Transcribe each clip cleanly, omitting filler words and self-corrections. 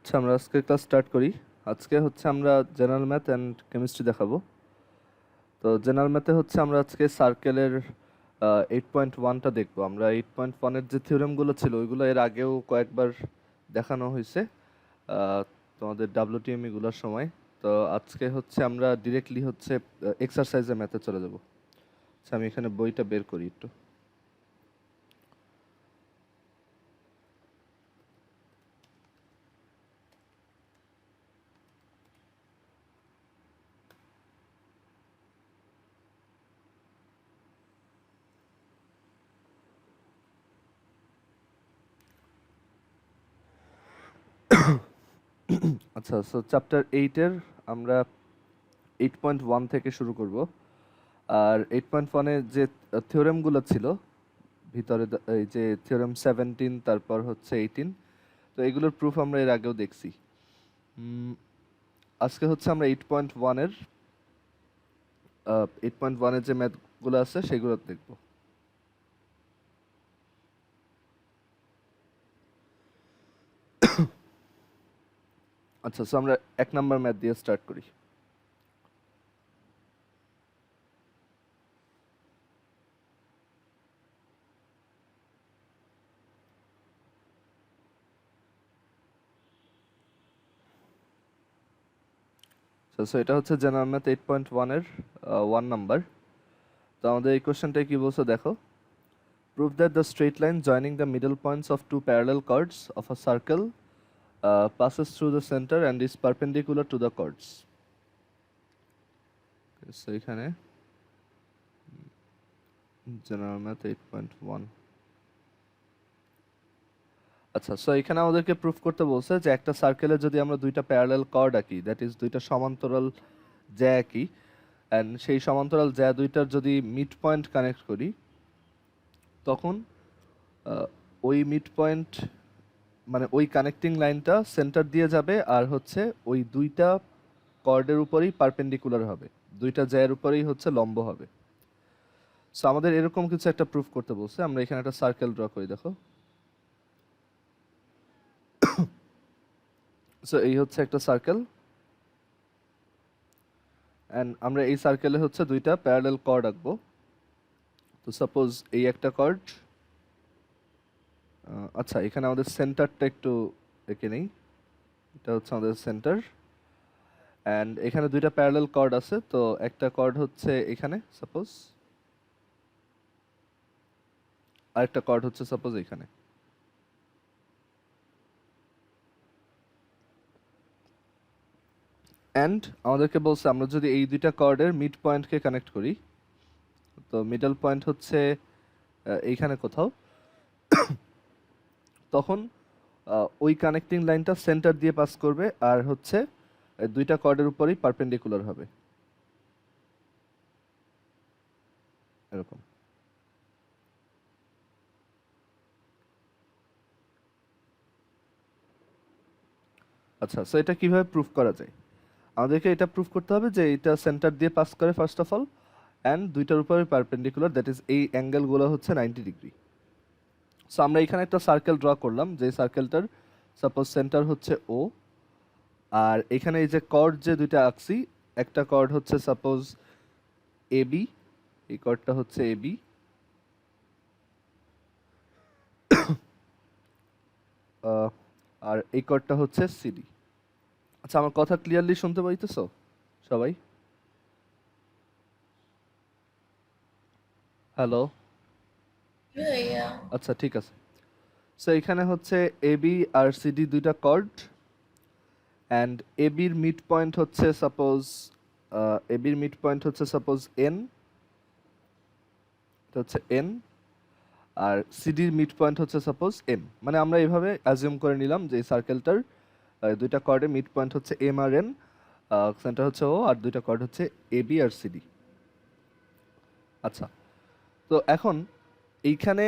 আচ্ছা, আমরা আজকে ক্লাস স্টার্ট করি। আজকে হচ্ছে আমরা জেনারেল ম্যাথ অ্যান্ড কেমিস্ট্রি দেখাবো। তো জেনারেল ম্যাথে হচ্ছে আমরা আজকে সার্কেলের 8.1টা দেখবো। আমরা 8.1-এর যে থিওরেমগুলো ছিল ওইগুলো এর আগেও কয়েকবার দেখানো হয়েছে তোমাদের ডাব্লিউটিএমইগুলোর সময়। তো আজকে হচ্ছে আমরা ডিরেক্টলি হচ্ছে এক্সারসাইজে ম্যাথে চলে যাব। আচ্ছা, আমি এখানে বইটা বের করি একটু। আচ্ছা, সো চ্যাপ্টার 8-এর আমরা 8.1 থেকে শুরু করব। আর 8.1-এ যে থিওরেমগুলো ছিল ভিতরে, এই যে থিওরেম 17, তারপর হচ্ছে 18, তো এগুলোর প্রুফ আমরা এর আগেও দেখছি। আজকে হচ্ছে আমরা 8.1-এর 8.1-এর যে ম্যাথগুলো আছে সেগুলো দেখব। আচ্ছা, সো আমরা 1 নম্বর ম্যাথ দিয়ে স্টার্ট করি। সো এটা হচ্ছে জেনারেল ম্যাথ 8.1-এর 1 নাম্বার। তো আমাদের এই কোশ্চেনটাই কি বলছে দেখো। Prove that the straight line joining the middle points of two parallel chords of a circle passes through the center and is perpendicular to the chords. So এখানে general math 8.1। আচ্ছা, so এখানে আমাদেরকে প্রুফ করতে বলছে যে একটা সার্কেলে যদি আমরা দুইটা প্যারালাল কর্ড আঁকি, দ্যাট ইজ দুইটা সমান্তরাল জ্যা আঁকি, অ্যান্ড সেই সমান্তরাল জ্যা দুইটার যদি মিড পয়েন্ট কানেক্ট করি, তখন ওই মিড পয়েন্ট মানে ওই কানেক্টিং লাইনটা সেন্টার দিয়ে যাবে আর হচ্ছে ওই দুইটা কর্ডের উপরেই পারপেন্ডিকুলার হবে, দুইটা জ্যায়ের উপরেই হচ্ছে লম্ব হবে। সো আমাদের এরকম কিছু একটা প্রুফ করতে বলছে। আমরা এখানে একটা সার্কেল ড্র করি, দেখো। সো এই হচ্ছে একটা সার্কেল, অ্যান্ড আমরা এই সার্কেলে হচ্ছে দুইটা প্যারালাল কর্ড আঁকবো। তো সাপোজ এই একটা কর্ড, আচ্ছা এখানে আমাদের সেন্টারটা একটু এঁকে নেই, এটা হচ্ছে আমাদের সেন্টার। অ্যান্ড এখানে দুইটা প্যারালাল কর্ড আছে, তো একটা কর্ড হচ্ছে এখানে সাপোজ, আরেকটা কর্ড হচ্ছে সাপোজ এখানে। অ্যান্ড আমাদেরকে বলছে আমরা যদি এই দুইটা কর্ডের মিড পয়েন্টকে কানেক্ট করি, তো মিডল পয়েন্ট হচ্ছে এইখানে কোথাও, তখন ওই কানেক্টিং লাইনটা সেন্টার দিয়ে পাস করবে আর হচ্ছে দুইটা কর্ডের উপরেই পারপেন্ডিকুলার হবে, এরকম। আচ্ছা, সো এটা কিভাবে প্রুফ করা যায়? আমাদেরকে এটা প্রুফ করতে হবে যে এটা সেন্টার দিয়ে পাস করে ফার্স্ট অফ অল, অ্যান্ড দুইটার উপরে পারপেন্ডিকুলার, দ্যাট ইজ এই অ্যাঙ্গেলগুলো হচ্ছে 90 ডিগ্রি। সো আমরা এখানে একটা সার্কেল ড্র করলাম, যে সার্কেলটার সাপোজ সেন্টার হচ্ছে ও, আর এখানে এই যে কর্ড যে দুইটা আঁকছি, একটা কর্ড হচ্ছে সাপোজ এ বি, এই কর্ডটা হচ্ছে এ বি, আর এই কর্ডটা হচ্ছে সিডি। আচ্ছা, আমার কথা ক্লিয়ারলি শুনতে পাইতেছো সবাই? হ্যালো? Yeah. আচ্ছা, ঠিক আছে। সো এখানে হচ্ছে এ বি আর সিডি দুইটা কর্ড, অ্যান্ড এ বির মিড পয়েন্ট হচ্ছে সাপোজ, এ বির মিড পয়েন্ট হচ্ছে সাপোজ এন, এটা হচ্ছে এন, আর সিডির মিড পয়েন্ট হচ্ছে সাপোজ এম। মানে আমরা এইভাবে অ্যাজিউম করে নিলাম যে এই সার্কেলটার দুইটা কর্ডে মিড পয়েন্ট হচ্ছে এম আর এন, সেন্টার হচ্ছে ও, আর দুইটা কর্ড হচ্ছে এ বি আর সিডি। আচ্ছা, তো এখন এইখানে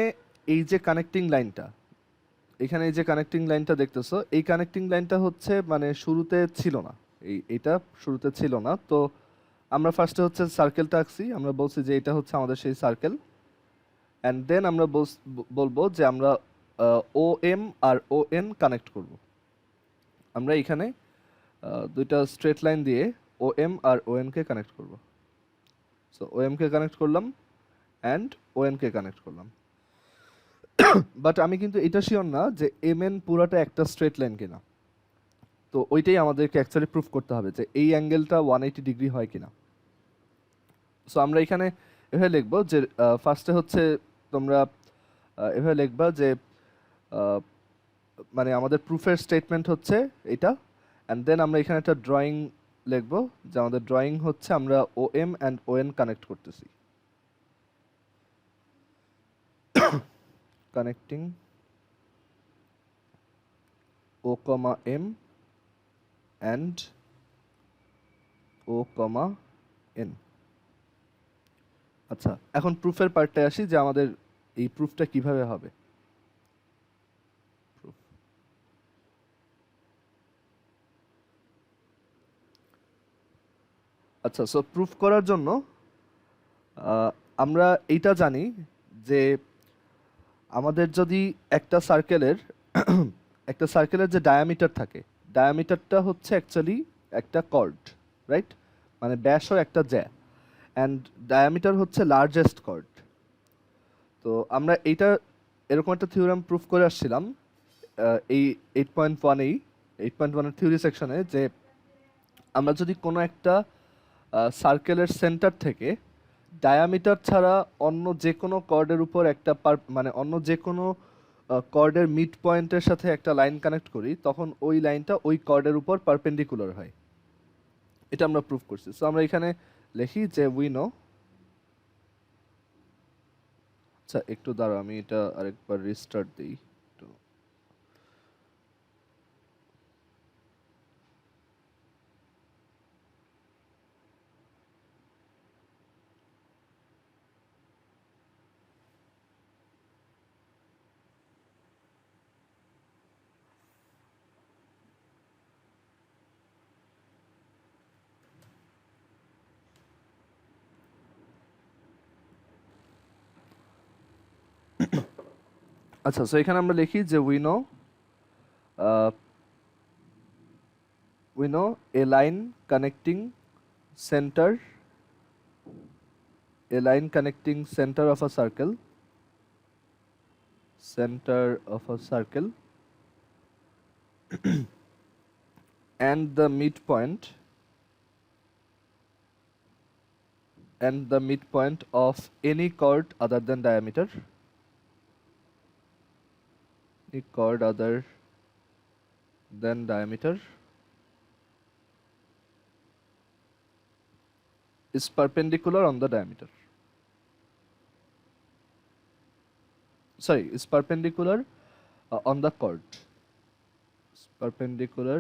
এই যে কানেক্টিং লাইনটা, এখানে এই যে কানেক্টিং লাইনটা দেখতেছো, এই কানেক্টিং লাইনটা হচ্ছে মানে শুরুতে ছিল না, এইটা শুরুতে ছিল না। তো আমরা ফার্স্টে হচ্ছে সার্কেলটা আঁকছি, আমরা বলছি যে এটা হচ্ছে আমাদের সেই সার্কেল, অ্যান্ড দেন আমরা বলবো যে আমরা ও এম আর ও এন কানেক্ট করব। আমরা এখানে দুইটা স্ট্রেট লাইন দিয়ে ও এম আর ও এন কে কানেক্ট করব। সো ও এম কে কানেক্ট করলাম অ্যান্ড ও এন কে কানেক্ট করলাম। বাট আমি কিন্তু এটা শিওর না যে এম এন পুরাটা একটা স্ট্রেট লাইন কিনা। তো ওইটাই আমাদেরকে অ্যাকচুয়ালি প্রুফ করতে হবে যে এই অ্যাঙ্গেলটা 180 ডিগ্রি হয় কিনা। সো আমরা এখানে এভাবে লিখবো যে ফার্স্টে হচ্ছে তোমরা এভাবে লিখবা যে মানে আমাদের প্রুফের স্টেটমেন্ট হচ্ছে এটা, অ্যান্ড দেন আমরা এখানে একটা ড্রয়িং লিখবো যে আমাদের ড্রয়িং হচ্ছে আমরা O M and O N connect করতেছি। Connecting O comma M and O comma N. আচ্ছা, এখন প্রুফের পার্টে আসি যে আমাদের এই প্রুফটা কিভাবে হবে। Proof. আচ্ছা, সো প্রুফ করার জন্য আমরা এইটা জানি যে আমাদের যদি একটা সার্কেলের একটা সার্কেলের যে ডায়ামিটার থাকে, ডায়ামিটারটা হচ্ছে অ্যাকচুয়ালি একটা কর্ড, রাইট? মানে ব্যাসও একটা জ্যা, অ্যান্ড ডায়ামিটার হচ্ছে লার্জেস্ট কর্ড। তো আমরা এইটা এরকম একটা থিওরাম প্রুফ করে আসছিলাম এই 8.1 এর থিওরি সেকশনে, যে আমরা যদি কোনো একটা সার্কেলের সেন্টার থেকে ডায়ামিটার ছাড়া অন্য যে কোনো কর্ডের উপর একটা মানে অন্য যে কোনো কর্ডের মিড পয়েন্টের সাথে একটা লাইন কানেক্ট করি, তখন ওই লাইনটা ওই কর্ডের উপর পারপেন্ডিকুলার হয়। এটা আমরা প্রুফ করছি। সো আমরা এখানে লিখি যে উই নো। আচ্ছা, একটু দাঁড়াও, আমি এটা আরেকবার রিস্টার্ট দিই একটু। আচ্ছা, সো এখানে আমরা লিখি যে we know a line connecting center of a circle, and the midpoint of any chord other than diameter, is perpendicular on the diameter. Sorry, is perpendicular on the chord. Is perpendicular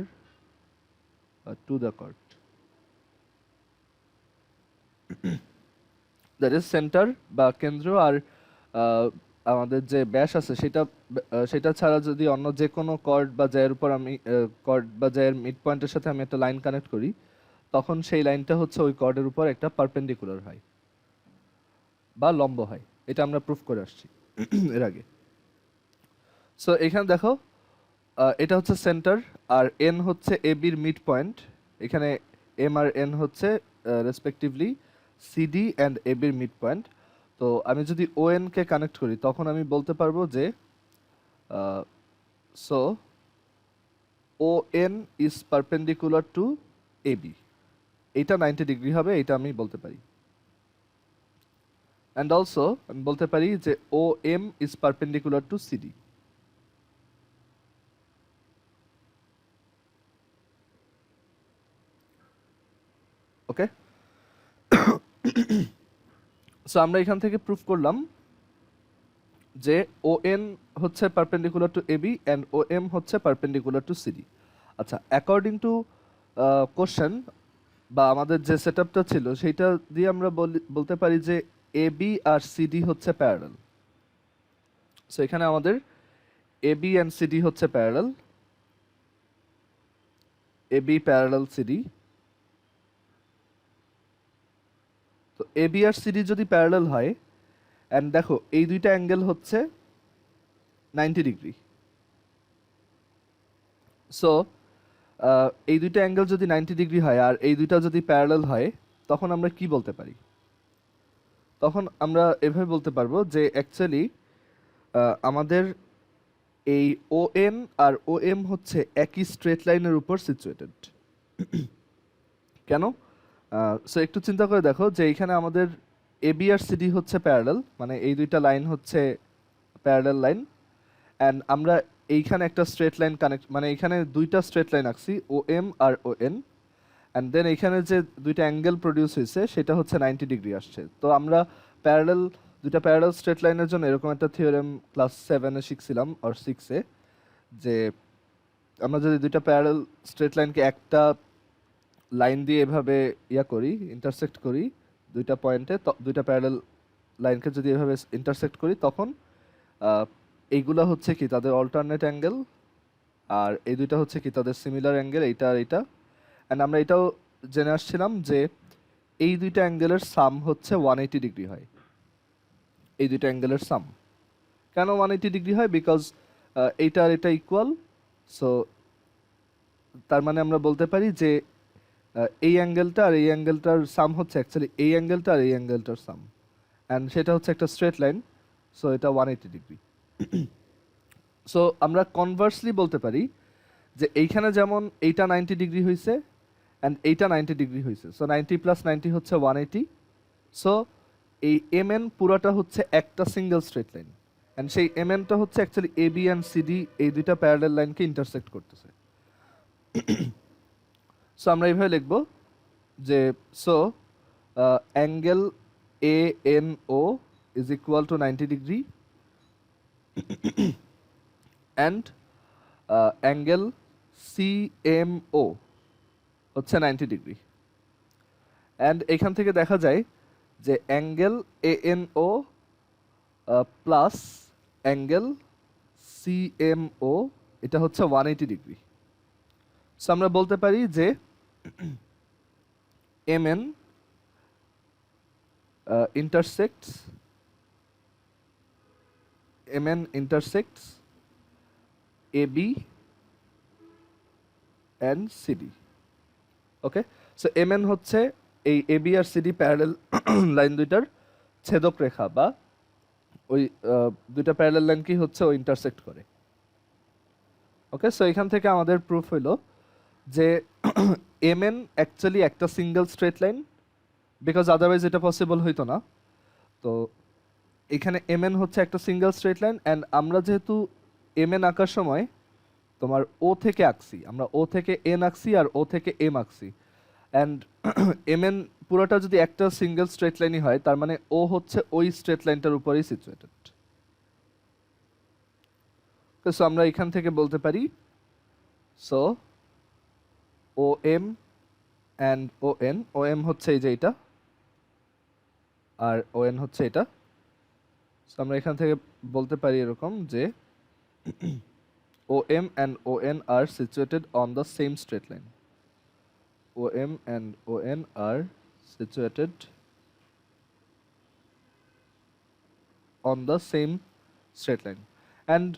to the chord. That is center বা কেন্দ্র আর আমাদের যে ব্যাস আছে সেটা ছাড়া যদি অন্য যে কোনো কর্ড বা জ্যায়ের উপর আমি কর্ড বা জ্যায়ের মিড পয়েন্টের সাথে আমি একটা লাইন কানেক্ট করি, তখন সেই লাইনটা হচ্ছে ওই কর্ডের উপর একটা পারপেন্ডিকুলার হয় বা লম্ব হয়। এটা আমরা প্রুফ করে আসছি এর আগে। সো এখানে দেখো এটা হচ্ছে সেন্টার, আর এন হচ্ছে এ বির মিড পয়েন্ট। এখানে এম আর এন হচ্ছে রেসপেক্টিভলি সিডি অ্যান্ড এ বির মিড পয়েন্ট। তো আমি যদি ও এন কে কানেক্ট করি, তখন আমি বলতে পারবো যে so O N is perpendicular to A B. এইটা 90 ডিগ্রি হবে, এটা আমি বলতে পারি। অ্যান্ড অলসো আমি বলতে পারি যে O M is perpendicular to CD. Okay, so আমরা এখান থেকে প্রুফ করলাম যে ও এন হচ্ছে perpendicular to AB and O M হচ্ছে পারপেন্ডিকুলার টু সিডি। আচ্ছা, অ্যাকর্ডিং টু কোশ্চেন বা আমাদের যে সেটআপটা ছিল সেইটা দিয়ে আমরা বলতে পারি যে এবি আর সিডি হচ্ছে প্যারালাল। সো এখানে আমাদের এবি অ্যান্ড সিডি হচ্ছে প্যারালাল, এবি প্যারালাল সিডি। তো এবি আর সিডি যদি প্যারালাল হয়, অ্যান্ড দেখো এই দুইটা অ্যাঙ্গেল হচ্ছে 90 ডিগ্রি। সো এই দুইটা অ্যাঙ্গেল যদি 90 ডিগ্রি হয় আর এই দুইটা যদি প্যারালাল হয় তখন আমরা কি বলতে পারি? তখন আমরা এভাবে বলতে পারবো যে অ্যাকচুয়ালি আমাদের এই ON আর OM হচ্ছে একই স্ট্রেট লাইনের উপর সিচুয়েটেড। কেন? সো একটু চিন্তা করে দেখো যে এইখানে আমাদের AB আর CD হচ্ছে প্যারালাল, মানে এই দুইটা লাইন হচ্ছে প্যারালাল লাইন, অ্যান্ড আমরা এইখানে একটা স্ট্রেট লাইন কানেক্ট, মানে এইখানে দুইটা স্ট্রেট লাইন আঁকছি OM আর ON, অ্যান্ড দেন এইখানে যে দুইটা অ্যাঙ্গেল প্রডিউস হয়েছে সেটা হচ্ছে 90 ডিগ্রি আসছে। তো আমরা প্যারালাল দুইটা প্যারালাল স্ট্রেট লাইনের জন্য এরকম একটা থিওরেম ক্লাস 7-এ শিখছিলাম অর 6-এ, যে আমরা যদি দুইটা প্যারালাল স্ট্রেট লাইনকে একটা লাইন দিয়ে এভাবে করি, ইন্টারসেক্ট করি দুইটা পয়েন্টে, দুইটা প্যারালাল লাইনকে যদি এভাবে ইন্টারসেক্ট করি তখন এইগুলা হচ্ছে কি তাদের অল্টারনেট অ্যাঙ্গেল, আর এই দুইটা হচ্ছে কি তাদের সিমিলার অ্যাঙ্গেল, এইটা আর এইটা। অ্যান্ড আমরা এটাও জেনে আসছিলাম যে এই দুইটা অ্যাঙ্গেলের সাম হচ্ছে 180 ডিগ্রি হয়। এই দুইটা অ্যাঙ্গেলের সাম কেন 180 ডিগ্রি হয়? বিকজ এইটা আর এটা ইকুয়াল। সো তার মানে আমরা বলতে পারি যে এই অ্যাঙ্গেলটা আর এই অ্যাঙ্গেলটার সাম হচ্ছে অ্যাকচুয়ালি এই অ্যাঙ্গেলটা আর এই অ্যাঙ্গেলটার সাম, অ্যান্ড সেটা হচ্ছে একটা স্ট্রেট লাইন। সো এটা 180 ডিগ্রি। সো আমরা কনভার্সলি বলতে পারি যে এইখানে যেমন এইটা 90 ডিগ্রি হয়েছে অ্যান্ড এইটা 90 ডিগ্রি হয়েছে, সো 90 প্লাস 90 হচ্ছে 180। সো এই MN পুরাটা হচ্ছে একটা সিঙ্গেল স্ট্রেট লাইন, অ্যান্ড সেই MNটা হচ্ছে অ্যাকচুয়ালি AB অ্যান্ড CD এই দুইটা প্যারালাল লাইনকে ইন্টারসেক্ট করতেছে। সো আমরা এইভাবে লিখব যে so angle ANO is equal two 90 degree and angle CMO হচ্ছে 90 ডিগ্রি। অ্যান্ড এখান থেকে দেখা যায় যে angle ANO plus angle CMO এটা হচ্ছে 180 ডিগ্রি। সো আমরা বলতে পারি যে MN intersects AB and CD. Okay, so MN হচ্ছে এই AB আর CD প্যারালাল লাইন দুইটার ছেদক রেখা, বা ওই দুইটা প্যারালাল লাইন কি হচ্ছে ও ইন্টারসেক্ট করে। ওকে, সো এখান থেকে আমাদের প্রুফ হইল যে MN অ্যাকচুয়ালি একটা single straight line, because otherwise এটা পসিবল হইতো না। তো এখানে MN হচ্ছে একটা সিঙ্গেল স্ট্রেট লাইন, অ্যান্ড আমরা যেহেতু MN আঁকার সময় তোমার O থেকে আঁকছি, আমরা O থেকে N আঁকছি আর O থেকে M আঁকছি, অ্যান্ড MN পুরোটা যদি একটা সিঙ্গেল স্ট্রেট লাইনই হয় তার মানে O হচ্ছে ওই স্ট্রেট লাইনটার উপরেই সিচুয়েটেড। সো আমরা এখান থেকে বলতে পারি সো OM অ্যান্ড OM হচ্ছে এই যে এটা, আর ON হচ্ছে এটা। সো আমরা এখান থেকে বলতে পারি এরকম যে OM and ON are situated on the same straight line. OM and ON are situated on the same straight line. And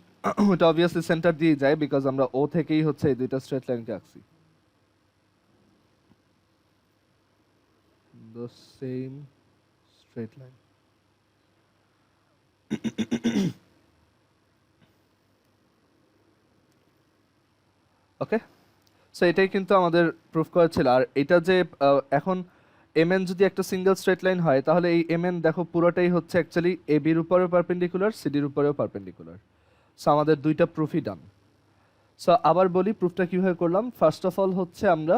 এটা obviously center দিয়ে যায় বিকজ আমরা O থেকেই হচ্ছে এই দুইটা স্ট্রেট লাইনকে আঁকছি। The same straight line. Okay, so এটাই কিন্তু আমাদের প্রুফ করা ছিল। আর এটা যে এখন MN যদি একটা সিঙ্গেল স্ট্রেট লাইন হয় তাহলে এই MN দেখো পুরোটাই হচ্ছে অ্যাকচুয়ালি ABর উপরেও পারপেন্ডিকুলার, CDর উপরেও পারপেন্ডিকুলার। সো আমাদের দুইটা প্রুফই ডান। সো আবার বলি প্রুফটা কীভাবে করলাম। ফার্স্ট অফ অল হচ্ছে আমরা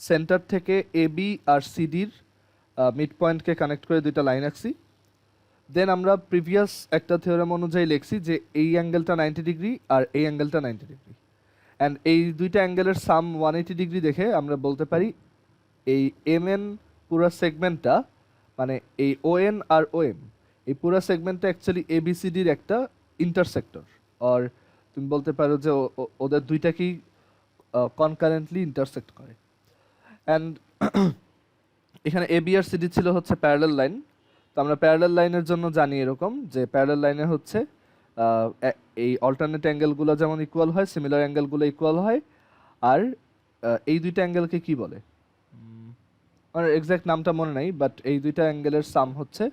সেন্টার থেকে AB আর CDর মিড পয়েন্টকে কানেক্ট করে দুইটা লাইন আঁকছি। দেন আমরা প্রিভিয়াস একটা থিওরেম অনুযায়ী লিখছি যে এই অ্যাঙ্গেলটা 90 ডিগ্রি আর এই অ্যাঙ্গেলটা 90 ডিগ্রি, অ্যান্ড এই দুইটা অ্যাঙ্গেলের সাম 180 ডিগ্রি দেখে আমরা বলতে পারি এই MN পুরো সেগমেন্টটা, মানে এই ON আর OM এই পুরো সেগমেন্টটা অ্যাকচুয়ালি ABCDর একটা ইন্টারসেক্টর, আর তুমি বলতে পারো যে ওদের দুইটাকেই কনকারেন্টলি ইন্টারসেক্ট করে। অ্যান্ড এখানে AB আর CD ছিল হচ্ছে প্যারালাল লাইন। তো আমরা প্যারালাল লাইনের জন্য জানি এরকম যে প্যারালাল লাইনে হচ্ছে এই অল্টারনেট অ্যাঙ্গেলগুলো যেমন ইকুয়াল হয়, সিমিলার অ্যাঙ্গেলগুলো ইকুয়াল হয়, আর এই দুইটা অ্যাঙ্গেলকে কি বলে? আমার এক্সাক্ট নামটা মনে নাই, বাট এই দুইটা অ্যাঙ্গেলের সাম হচ্ছে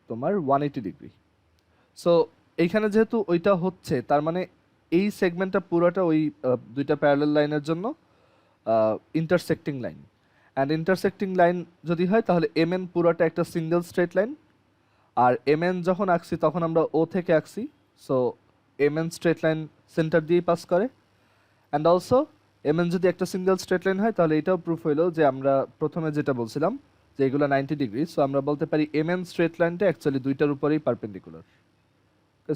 তোমার 180 ডিগ্রি। সো এইখানে যেহেতু ওইটা হচ্ছে, তার মানে এই সেগমেন্টটা পুরোটা ওই দুইটা প্যারালাল লাইনের জন্য intersecting line. And intersecting line যদি হয় তাহলে এম এন পুরোটা একটা সিঙ্গেল স্ট্রেট লাইন। আর এম এন যখন আঁকছি তখন আমরা ও থেকে আঁকছি, so M N straight line centre দিয়েই পাস করে। অ্যান্ড অলসো এম এন যদি একটা সিঙ্গেল স্ট্রেট লাইন হয় তাহলে এটাও প্রুফ হইলো যে আমরা প্রথমে যেটা বলছিলাম যে এগুলো 90 ডিগ্রি, সো আমরা বলতে পারি এম এন স্ট্রেট লাইনটা অ্যাকচুয়ালি দুইটার উপরেই পারপেন্ডিকুলার।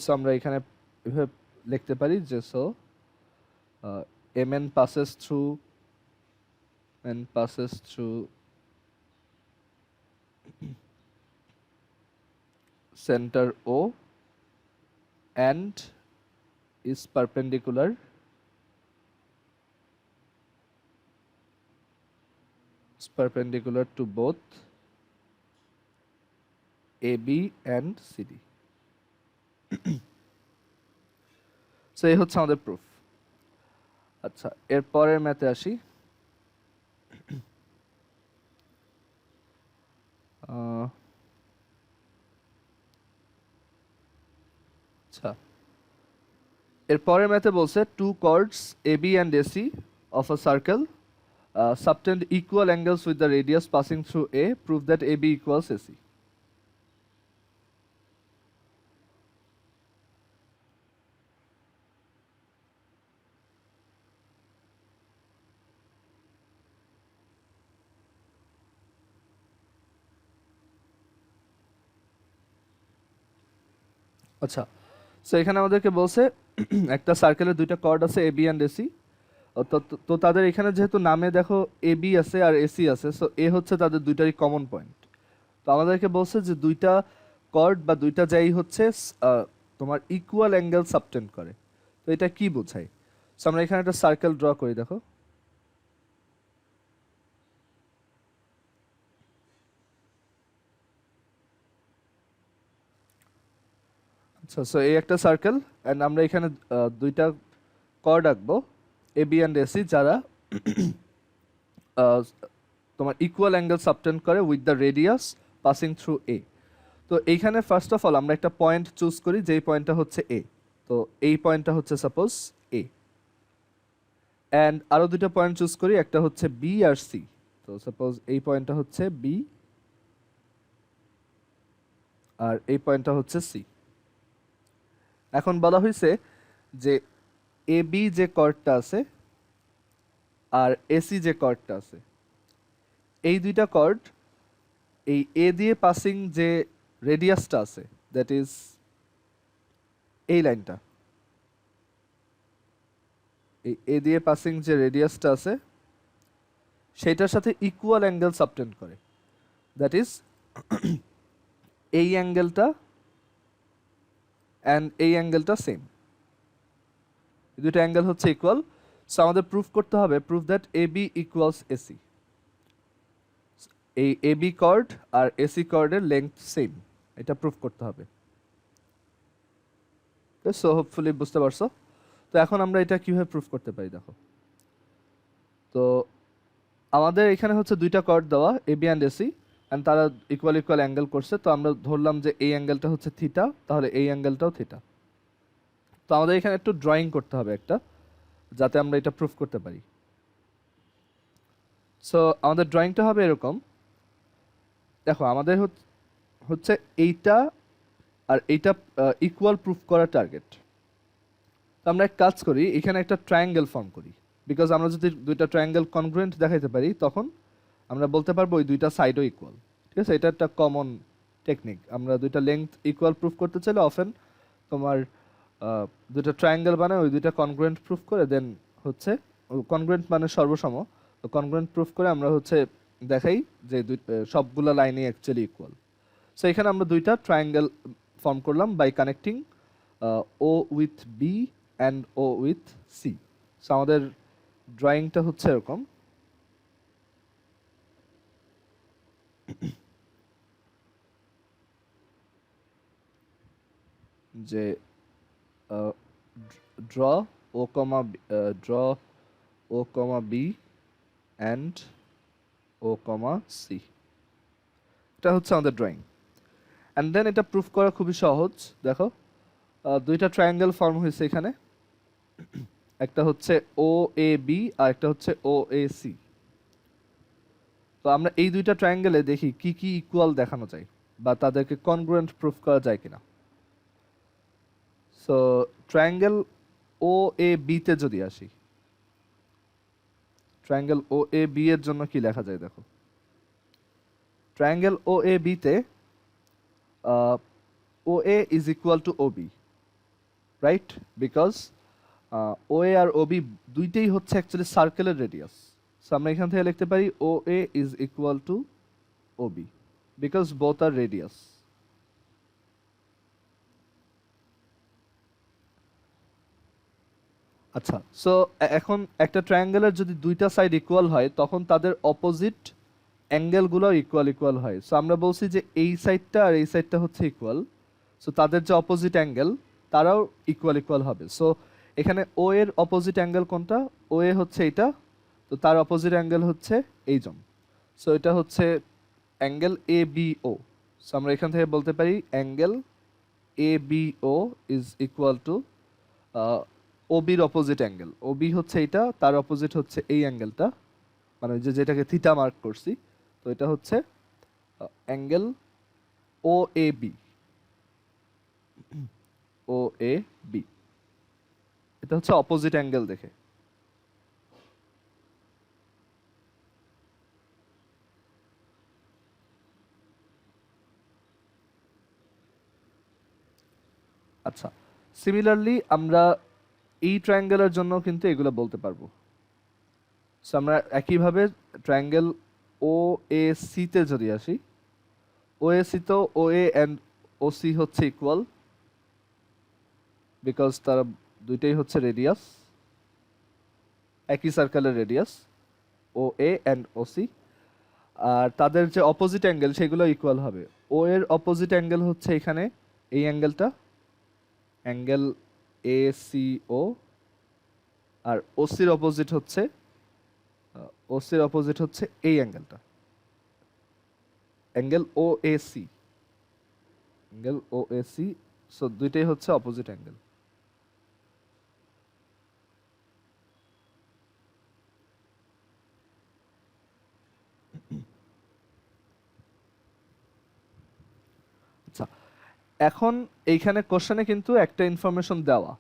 সো আমরা এখানে এভাবে লিখতে পারি যে so M N passes through center O and is perpendicular to both AB and CD. So এই হচ্ছে আমাদের প্রুফ। আচ্ছা, এর পরের ম্যাথে আসি। আচ্ছা, এর পরের ম্যাথে বলছে two chords AB and AC of a circle subtend equal angles with the radius passing through A. Prove that AB equals AC. আচ্ছা, সো এখানে আমাদেরকে বলছে একটা সার্কেলের দুইটা কর্ড আছে এবি অ্যান্ড এসি। তো তাদের এখানে যেহেতু নামে দেখো এবি আছে আর এসি আছে, সো এ হচ্ছে তাদের দুইটারই কমন পয়েন্ট। তো আমাদেরকে বলছে যে দুইটা কর্ড বা দুইটা যাই হচ্ছে তোমার ইকুয়াল অ্যাঙ্গেল সাবটেন্ড করে। তো এটা কি বোঝায়? সো আমরা এখানে একটা সার্কেল ড্র করি, দেখো। আচ্ছা, সো এই একটা সার্কেল, অ্যান্ড আমরা এখানে দুইটা কর্ড আঁকবো এবি অ্যান্ড এসি, যারা তোমার ইকুয়াল অ্যাঙ্গেল সাবটেন্ড করে with the radius passing through a. তো এইখানে ফার্স্ট অফ অল আমরা একটা পয়েন্ট চুজ করি, যেই পয়েন্টটা হচ্ছে এ। তো এই পয়েন্টটা হচ্ছে সাপোজ এ, অ্যান্ড আরও দুটো পয়েন্ট চুজ করি, একটা হচ্ছে বি আর সি। তো সাপোজ এই পয়েন্টটা হচ্ছে বি আর এই পয়েন্টটা হচ্ছে সি। এখন বলা হয়েছে যে এ বি যে কর্ডটা আছে আর এসি যে কর্ডটা আছে, এই দুইটা কর্ড এই এ দিয়ে পাসিং যে রেডিয়াসটা আছে, দ্যাট ইজ এই লাইনটা, এই এ দিয়ে পাসিং যে রেডিয়াসটা আছে সেটার সাথে ইকুয়াল অ্যাঙ্গেল সাবটেন্ড করে, দ্যাট ইজ এই অ্যাঙ্গেলটা অ্যান্ড এই অ্যাঙ্গেলটা সেম, দুটো অ্যাঙ্গেল হচ্ছে ইকুয়াল। সো আমাদের প্রুফ করতে হবে, proof that A B equals A C. এই এ বি কর্ড আর এসি কর্ডের লেন্থ সেম, এটা প্রুফ করতে হবে। সো হোপফুলি বুঝতে পারছো। তো এখন আমরা এটা কিভাবে প্রুফ করতে পারি, দেখো। তো আমাদের এখানে হচ্ছে দুইটা কর্ড দেওয়া এ বি অ্যান্ড এসি, অ্যান্ড তারা ইকুয়াল অ্যাঙ্গেল করছে। তো আমরা ধরলাম যে এই অ্যাঙ্গেলটা হচ্ছে থিটা, তাহলে এই অ্যাঙ্গেলটাও থিটা। তো আমাদের এখানে একটু ড্রয়িং করতে হবে একটা, যাতে আমরা এটা প্রুফ করতে পারি। সো আমাদের ড্রয়িংটা হবে এরকম, দেখো। আমাদের হচ্ছে এইটা আর এইটা ইকুয়াল প্রুফ করার টার্গেট। তো আমরা এক কাজ করি, এখানে একটা ট্রায়াঙ্গেল ফর্ম করি, বিকজ আমরা যদি দুইটা ট্রায়াঙ্গেল কনগ্রুয়েন্ট দেখাইতে পারি তখন আমরা বলতে পারবো ওই দুইটা সাইডও ইকুয়াল। ঠিক আছে, এটা একটা কমন টেকনিক। আমরা দুইটা লেন্থ ইকুয়াল প্রুফ করতে চাইলে অফেন তোমার দুইটা ট্রায়াঙ্গেল বানায় ওই দুইটা কনগ্রুয়েন্ট প্রুফ করে দেন হচ্ছে কনগ্রুয়েন্ট মানে সর্বসম। তো কনগ্রুয়েন্ট প্রুফ করে আমরা হচ্ছে দেখাই যে সবগুলো লাইনই অ্যাকচুয়ালি ইকুয়াল। সো এখানে আমরা দুইটা ট্রায়াঙ্গেল ফর্ম করলাম by connecting O with B and O with C. So আমাদের ড্রয়িংটা হচ্ছে এরকম, যে draw O comma draw O comma B and O comma C. এটা হচ্ছে আমাদের ড্রয়িং। অ্যান্ড দেন এটা প্রুফ করা খুবই সহজ। দেখো দুইটা ট্রায়াঙ্গেল ফর্ম হয়েছে এখানে, একটা হচ্ছে ও এ বি আর একটা হচ্ছে ও এ সি। তো আমরা এই দুইটা ট্রায়াঙ্গেলে দেখি কি কি ইকুয়াল দেখানো যায় বা তাদেরকে কনগ্রুয়েন্ট প্রুফ করা যায় কিনা। সো ট্রায়াঙ্গেল ও এ বিতে যদি আসি, ট্রায়াঙ্গেল ও এ বি এর জন্য কি লেখা যায় দেখো। ট্রায়াঙ্গেল ও এ বিতে O A is equal to O B, right? Because O A আর ও বি দুইটাই হচ্ছে অ্যাকচুয়ালি সার্কেলের রেডিয়াস। সো আমরা এখান থেকে লিখতে পারি O A is equal to O B because both are radius. আচ্ছা, সো এখন একটা ট্রায়াঙ্গেলের যদি দুইটা সাইড ইকুয়াল হয় তখন তাদের অপোজিট অ্যাঙ্গেলগুলো ইকুয়াল ইকুয়াল হয়। সো আমরা বলছি যে এই সাইডটা আর এই সাইডটা হচ্ছে ইকুয়াল, সো তাদের যে অপোজিট অ্যাঙ্গেল তারাও ইকুয়াল ইকুয়াল হবে। সো এখানে ও এর অপোজিট অ্যাঙ্গেল কোনটা? ও এ হচ্ছে এইটা, তো তার অপোজিট অ্যাঙ্গেল হচ্ছে এইজন। সো এটা হচ্ছে angle A B O. So আমরা এখান থেকে বলতে পারি angle A B O is equal to ওবির অপোজিট অ্যাঙ্গেল। ওবি হচ্ছে এইটা, তার অপোজিট হচ্ছে এই অ্যাঙ্গেলটা, মানে ওই যে যেটাকে থিটা মার্ক করছি। তো এটা হচ্ছে angle O A B, O A B. এটা হচ্ছে অপোজিট অ্যাঙ্গেল দেখে। আচ্ছা, সিমিলারলি আমরা এই ট্রায়াঙ্গেলের জন্য কিন্তু এগুলো বলতে পারবো। সো আমরা একইভাবে ট্রায়াঙ্গেল ও এ সিতে যদি আসি, ও এ সি তো O A and O C হচ্ছে ইকুয়াল বিকজ তারা দুইটাই হচ্ছে রেডিয়াস, একই সার্কেলের radius O A and O C. আর তাদের যে অপোজিট অ্যাঙ্গেল সেগুলো ইকুয়াল হবে। ও এর অপোজিট অ্যাঙ্গেল হচ্ছে এখানে এই অ্যাঙ্গেলটা, অ্যাঙ্গেল এ সি ও। আর ওসির অপোজিট হচ্ছে এই অ্যাঙ্গেলটা, angle O A C, angle O A C. So দুইটাই হচ্ছে অপোজিট অ্যাঙ্গেল। আচ্ছা, এখন এইখানে কোশ্চেনে কিন্তু একটা ইনফরমেশন দেওয়া,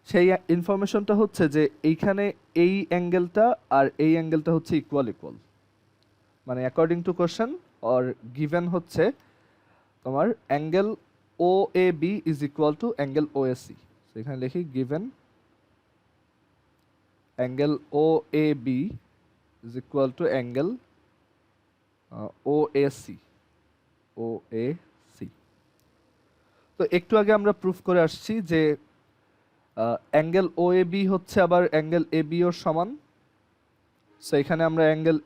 সেই ইনফরমেশনটা হচ্ছে যে এইখানে এই অ্যাঙ্গেলটা আর এই অ্যাঙ্গেলটা হচ্ছে ইকুয়াল ইকুয়াল, মানে according to question or given হচ্ছে তোমার angle O A B is equal to angle O A C. এখানে লিখি given angle O A B is equal to angle O A C, O A C. তো একটু আগে আমরা proof করে আসছি যে অ্যাঙ্গেল ও এ বি হচ্ছে আবার অ্যাঙ্গেল এ বি ওর সমান। সো এখানে আমরা অ্যাঙ্গেল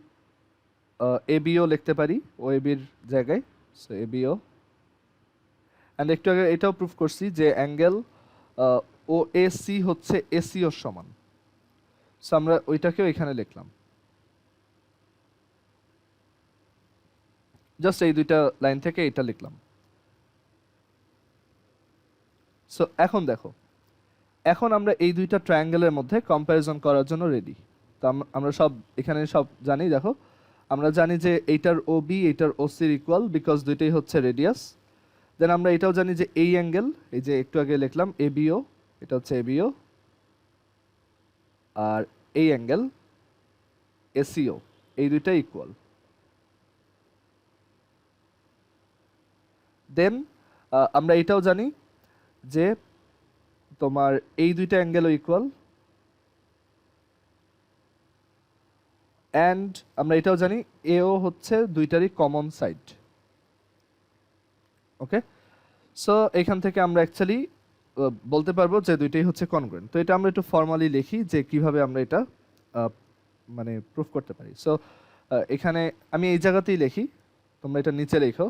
এ বিও লিখতে পারি ও এ বির জায়গায়। So A bio. অ্যান্ড একটু আগে এটাও প্রুফ করছি যে অ্যাঙ্গেল ও এ সি হচ্ছে এসি ওর সমান। সো আমরা ওইটাকেও এখানে লিখলাম। জাস্ট এই দুইটা লাইন থেকে এটা লিখলাম। সো এখন দেখো, এখন আমরা এই দুইটা ট্রায়াঙ্গেলের মধ্যে কম্প্যারিজন করার জন্য রেডি। তো আমরা সব এখানে সব জানি। দেখো, আমরা জানি যে এইটার ও বি এইটার ও সির ইকুয়াল বিকজ দুইটাই হচ্ছে রেডিয়াস। দেন আমরা এটাও জানি যে এই অ্যাঙ্গেল, এই যে একটু আগে লিখলাম এ বিও, এটা হচ্ছে এ বিও। আর এই অ্যাঙ্গেল এসিও, এই দুইটা ইকুয়াল। দেন আমরা এটাও জানি যে তোমার এই দুইটা অ্যাঙ্গেলও ইকুয়াল। অ্যান্ড আমরা এটাও জানি এও হচ্ছে দুইটারই কমন সাইড। ওকে, সো এখান থেকে আমরা অ্যাকচুয়ালি বলতে পারবো যে দুইটাই হচ্ছে কনগ্রুয়েন্ট। তো এটা আমরা একটু ফর্মালি লিখি যে কিভাবে আমরা এটা মানে প্রুফ করতে পারি। সো এখানে আমি এই জায়গাতেই লিখি, তোমরা এটা নিচে লেখো।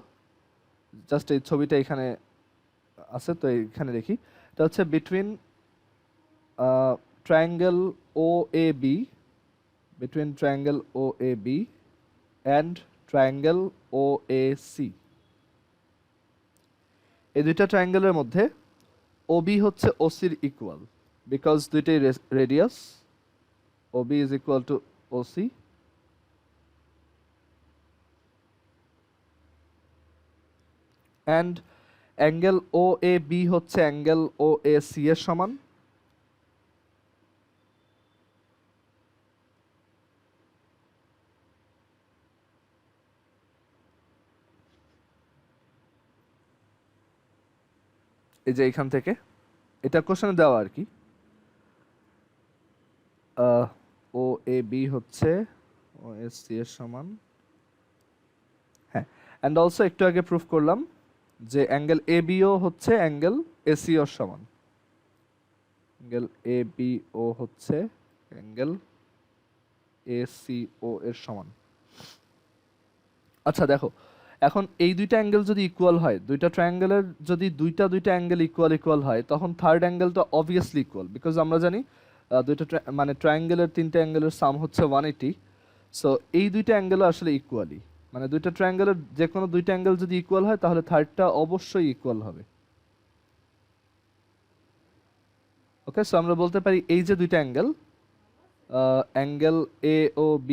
জাস্ট এই ছবিটা এখানে আছে, তো এখানে লিখি। এটা হচ্ছে between triangle O A B between triangle OAB and triangle OAC. এই দুইটা ট্রায়াঙ্গেলের মধ্যে OB হচ্ছে OC এর ইকুয়াল, বিকজ দুইটাই radius. OB is equal to OC, and angle OAB হচ্ছে অ্যাঙ্গেল OAC এর সমান। এই যে এখান থেকে এটা কোশ্চেনে দেওয়া আর কি, OAB হচ্ছে OAC এর সমান। হ্যাঁ, অ্যান্ড অলসো একটু আগে প্রুফ করলাম যে অ্যাঙ্গেল ABO হচ্ছে অ্যাঙ্গেল ACO এর সমান। অ্যাঙ্গেল ABO হচ্ছে অ্যাঙ্গেল ACO এর সমান। আচ্ছা দেখো, এখন এই দুইটা অ্যাঙ্গেল যদি ইকুয়াল হয়, দুইটা ট্রায়াঙ্গেলের যদি দুইটা অ্যাঙ্গেল ইকুয়াল হয়, তখন থার্ড অ্যাঙ্গেলটা অবভিয়াসলি ইকুয়াল, বিকজ আমরা জানি দুইটা মানে ট্রায়াঙ্গেলের তিনটা অ্যাঙ্গেলের সাম হচ্ছে 180। সো এই দুইটা অ্যাঙ্গেলও আসলে ইকুয়ালি, মানে দুইটা ট্রায়াঙ্গেলের যে কোনো দুইটা অ্যাঙ্গেল যদি ইকুয়াল হয় তাহলে থার্ডটা অবশ্যই ইকুয়াল হবে। ওকে, সো আমরা বলতে পারি এই যে দুইটা অ্যাঙ্গেল, অ্যাঙ্গেল AOB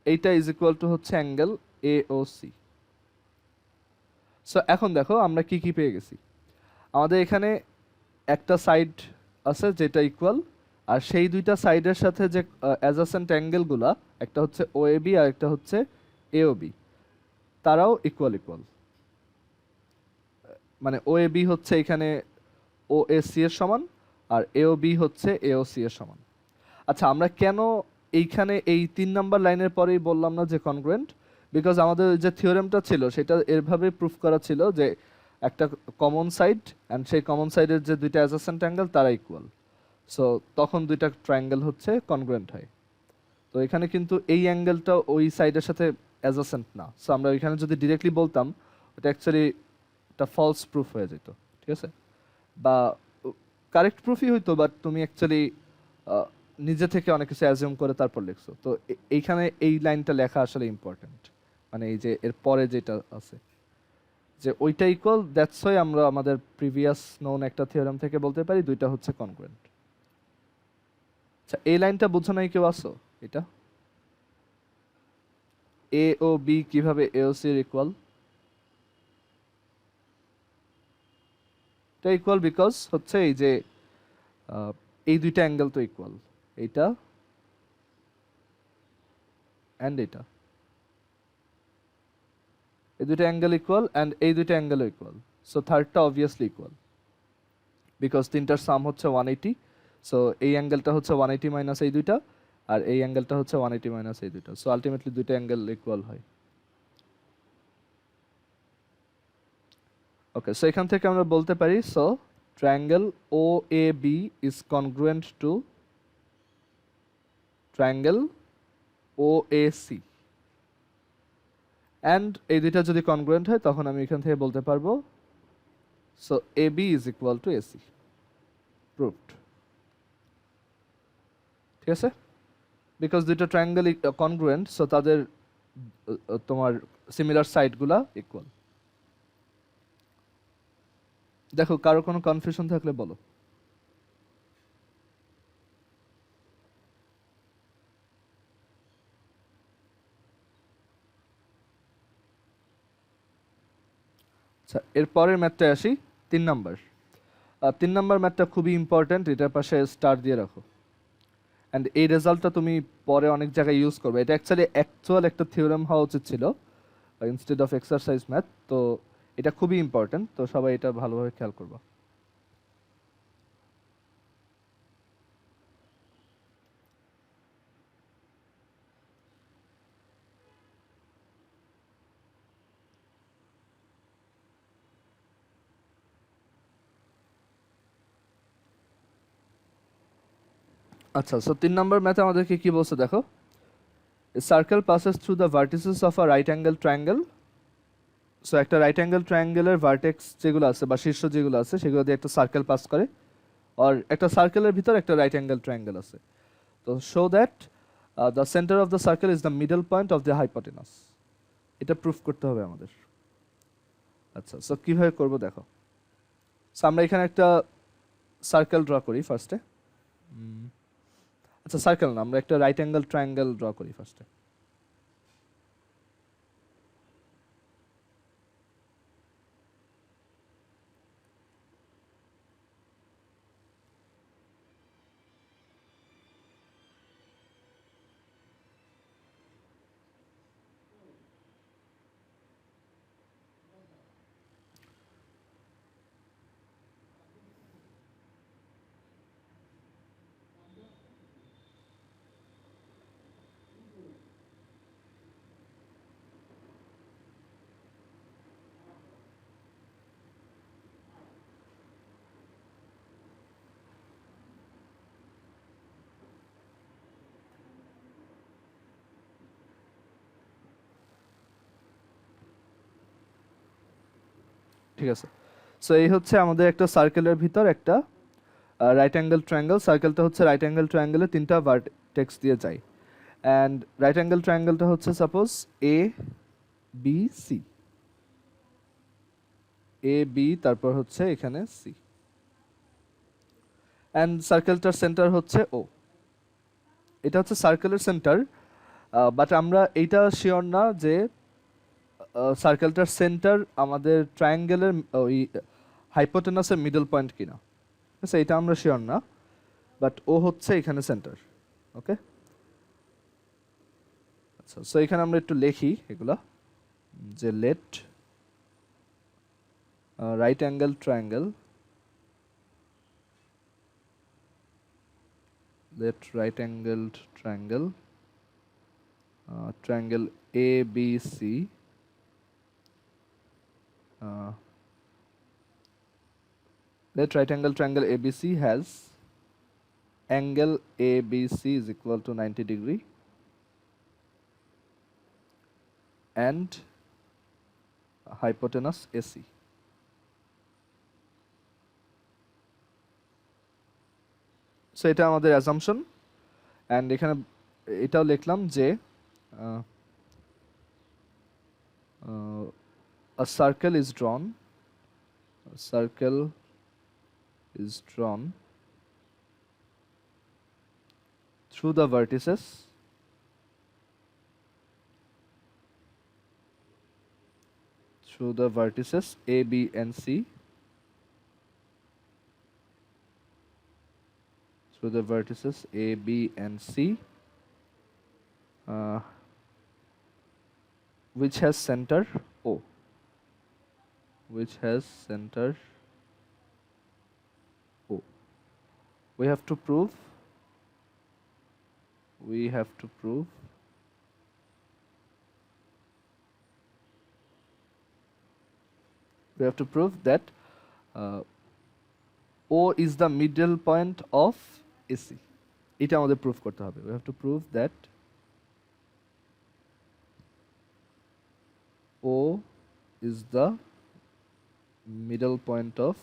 এইটা ইজ ইকুয়াল টু হচ্ছে অ্যাঙ্গেল AOC। সো এখন দেখো আমরা কি কি পেয়ে গেছি। আমাদের এখানে একটা সাইড আছে যেটা ইকুয়াল, আর সেই দুইটা সাইডের সাথে যে অ্যাডজেসেন্ট অ্যাঙ্গেলগুলা, একটা হচ্ছে OAB আর একটা হচ্ছে AOB, তারাও ইকুয়াল। মানে OAB হচ্ছে এখানে OAC এর সমান, আর AOB হচ্ছে AOC এর সমান। আচ্ছা, আমরা কেন এইখানে এই 3 নাম্বার লাইনের পরেই বললাম না যে কনগ্রুয়েন্ট? বিকজ আমাদের যে থিওরেমটা ছিল সেটা এরভাবে প্রুফ করা ছিল যে একটা কমন সাইড অ্যান্ড সেই কমন সাইডের যে দুইটা অ্যাডজেসেন্ট অ্যাঙ্গেল তারা ইকুয়াল। সো তখন দুইটা ট্রায়াঙ্গেল হচ্ছে কনগ্রুয়েন্ট হয়। তো এখানে কিন্তু এই অ্যাঙ্গেলটা ওই সাইডের সাথে অ্যাডজেসেন্ট না। সো আমরা ওইখানে যদি ডিরেক্টলি বলতাম, ওটা অ্যাকচুয়ালি একটা ফলস প্রুফ হয়ে যেত, ঠিক আছে? বা কারেক্ট প্রুফই হইতো, বাট তুমি অ্যাকচুয়ালি নিজে থেকে অনেক কিছু অ্যাজিউম করে তারপর লিখছো। তো এইখানে এই লাইনটা লেখা আসলে ইম্পর্টেন্ট, মানে এই যে এর পরে যেটা আছে যে ওইটা ইকুয়াল, দ্যাটস ওয়াই আমরা আমাদের প্রিভিয়াস নোন একটা থিওরেম থেকে বলতে পারি দুইটা হচ্ছে কনগ্রুয়েন্ট। আচ্ছা, এই লাইনটা বুঝো নাই কেউ আসো? এটা AOB কিভাবে AOC এর ইকুয়াল? এটা ইকুয়াল বিকজ হচ্ছে এই যে এই দুইটা অ্যাঙ্গেল তো ইকুয়াল, এইটা অ্যান্ড এটা, এই দুইটা অ্যাঙ্গেল ইকুয়াল অ্যান্ড এই দুইটা অ্যাঙ্গেলও ইকুয়াল। সো থার্ডটা অবভিয়াসলি ইকুয়াল বিকজ তিনটার সাম হচ্ছে 180। সো এই অ্যাঙ্গেলটা হচ্ছে 180 মাইনাস এই দুইটা, আর এই অ্যাঙ্গেলটা হচ্ছে 180 মাইনাস এই দুইটা। সো আলটিমেটলি দুইটা অ্যাঙ্গেল ইকুয়াল হয়। ওকে, সো এখান থেকে আমরা বলতে পারি, so triangle OAB is congruent to triangle OAC, and এই দুইটা যদি কনগ্রুয়েন্ট হয় তখন আমি এখান থেকে বলতে পারবো so AB is equal two AC। Proved, ঠিক আছে? বিকজ দুইটা ট্রায়াঙ্গেল কনগ্রুয়েন্ট, সো তাদের তোমার সিমিলার সাইডগুলা ইকুয়াল। দেখো, কারো কোনো কনফিউশন থাকলে বলো। আচ্ছা, এরপরের ম্যাথটা আসি, 3 নাম্বার। 3 নাম্বার ম্যাথটা খুবই ইম্পর্ট্যান্ট, এটার পাশে স্টার দিয়ে রাখো। অ্যান্ড এই রেজাল্টটা তুমি পরে অনেক জায়গায় ইউজ করবে। এটা অ্যাকচুয়াল একটা থিওরেম হওয়া উচিত ছিল ইনস্টেড অফ এক্সারসাইজ ম্যাথ। তো এটা খুবই ইম্পর্ট্যান্ট, তো সবাই এটা ভালোভাবে খেয়াল করবা। আচ্ছা, সো 3 নাম্বার ম্যাথে আমাদেরকে কি বলছে দেখো, circle passes through the vertices of a right angle triangle. So একটা রাইট অ্যাঙ্গেল ট্রায়াঙ্গেলের ভার্টেক্স যেগুলো আছে বা শীর্ষ যেগুলো আছে সেগুলো দিয়ে একটা সার্কেল পাস করে, আর একটা সার্কেলের ভিতর একটা রাইট অ্যাঙ্গেল ট্রায়াঙ্গেল আছে। তো show that the centre of the circle is the middle point of the hypotenuse. এটা প্রুফ করতে হবে আমাদের। আচ্ছা, সো কীভাবে করবো দেখো। সো আমরা এখানে একটা সার্কেল ড্র করি ফার্স্টে। আচ্ছা, সার্কেল না, আমরা একটা রাইট অ্যাঙ্গেল ট্রায়াঙ্গেল ড্র করি ফার্স্টে। ঠিক আছে, সো এই হচ্ছে আমাদের একটা সার্কেলের ভিতর একটা রাইট অ্যাঙ্গেল ট্রায়াঙ্গেল। সার্কেলটা হচ্ছে রাইট অ্যাঙ্গেল ট্রায়াঙ্গেলের তিনটা ভার্টেক্স দিয়ে যায়। অ্যান্ড রাইট অ্যাঙ্গেল ট্রায়াঙ্গেলটা হচ্ছে suppose A B C, A B তারপর হচ্ছে এখানে সি, অ্যান্ড সার্কেলটার সেন্টার হচ্ছে ও। এটা হচ্ছে সার্কেলের সেন্টার, বাট আমরা এইটা শিওর না যে সার্কেলটার সেন্টার আমাদের ট্রায়াঙ্গেলের ওই হাইপোটেনাসের মিডল পয়েন্ট কিনা। ঠিক আছে, এটা আমরা শিওর না, বাট ও হচ্ছে এখানে সেন্টার। ওকে, আচ্ছা, সো এখানে আমরা একটু লিখি এগুলা, যে let right angle triangle, let right angled triangle triangle ABC let right angle triangle ABC has angle ABC is equal to 90 degree and hypotenuse AC. So এটা আমাদের অ্যাসাম্পশন, অ্যান্ড এখানে এটাও লিখলাম যে a circle is drawn through the vertices A, B and C, through the vertices A, B and C, which has center O, we have to prove that O is the middle point of AC. এটা আমাদের proof করতে হবে। We have to prove that O is the middle point of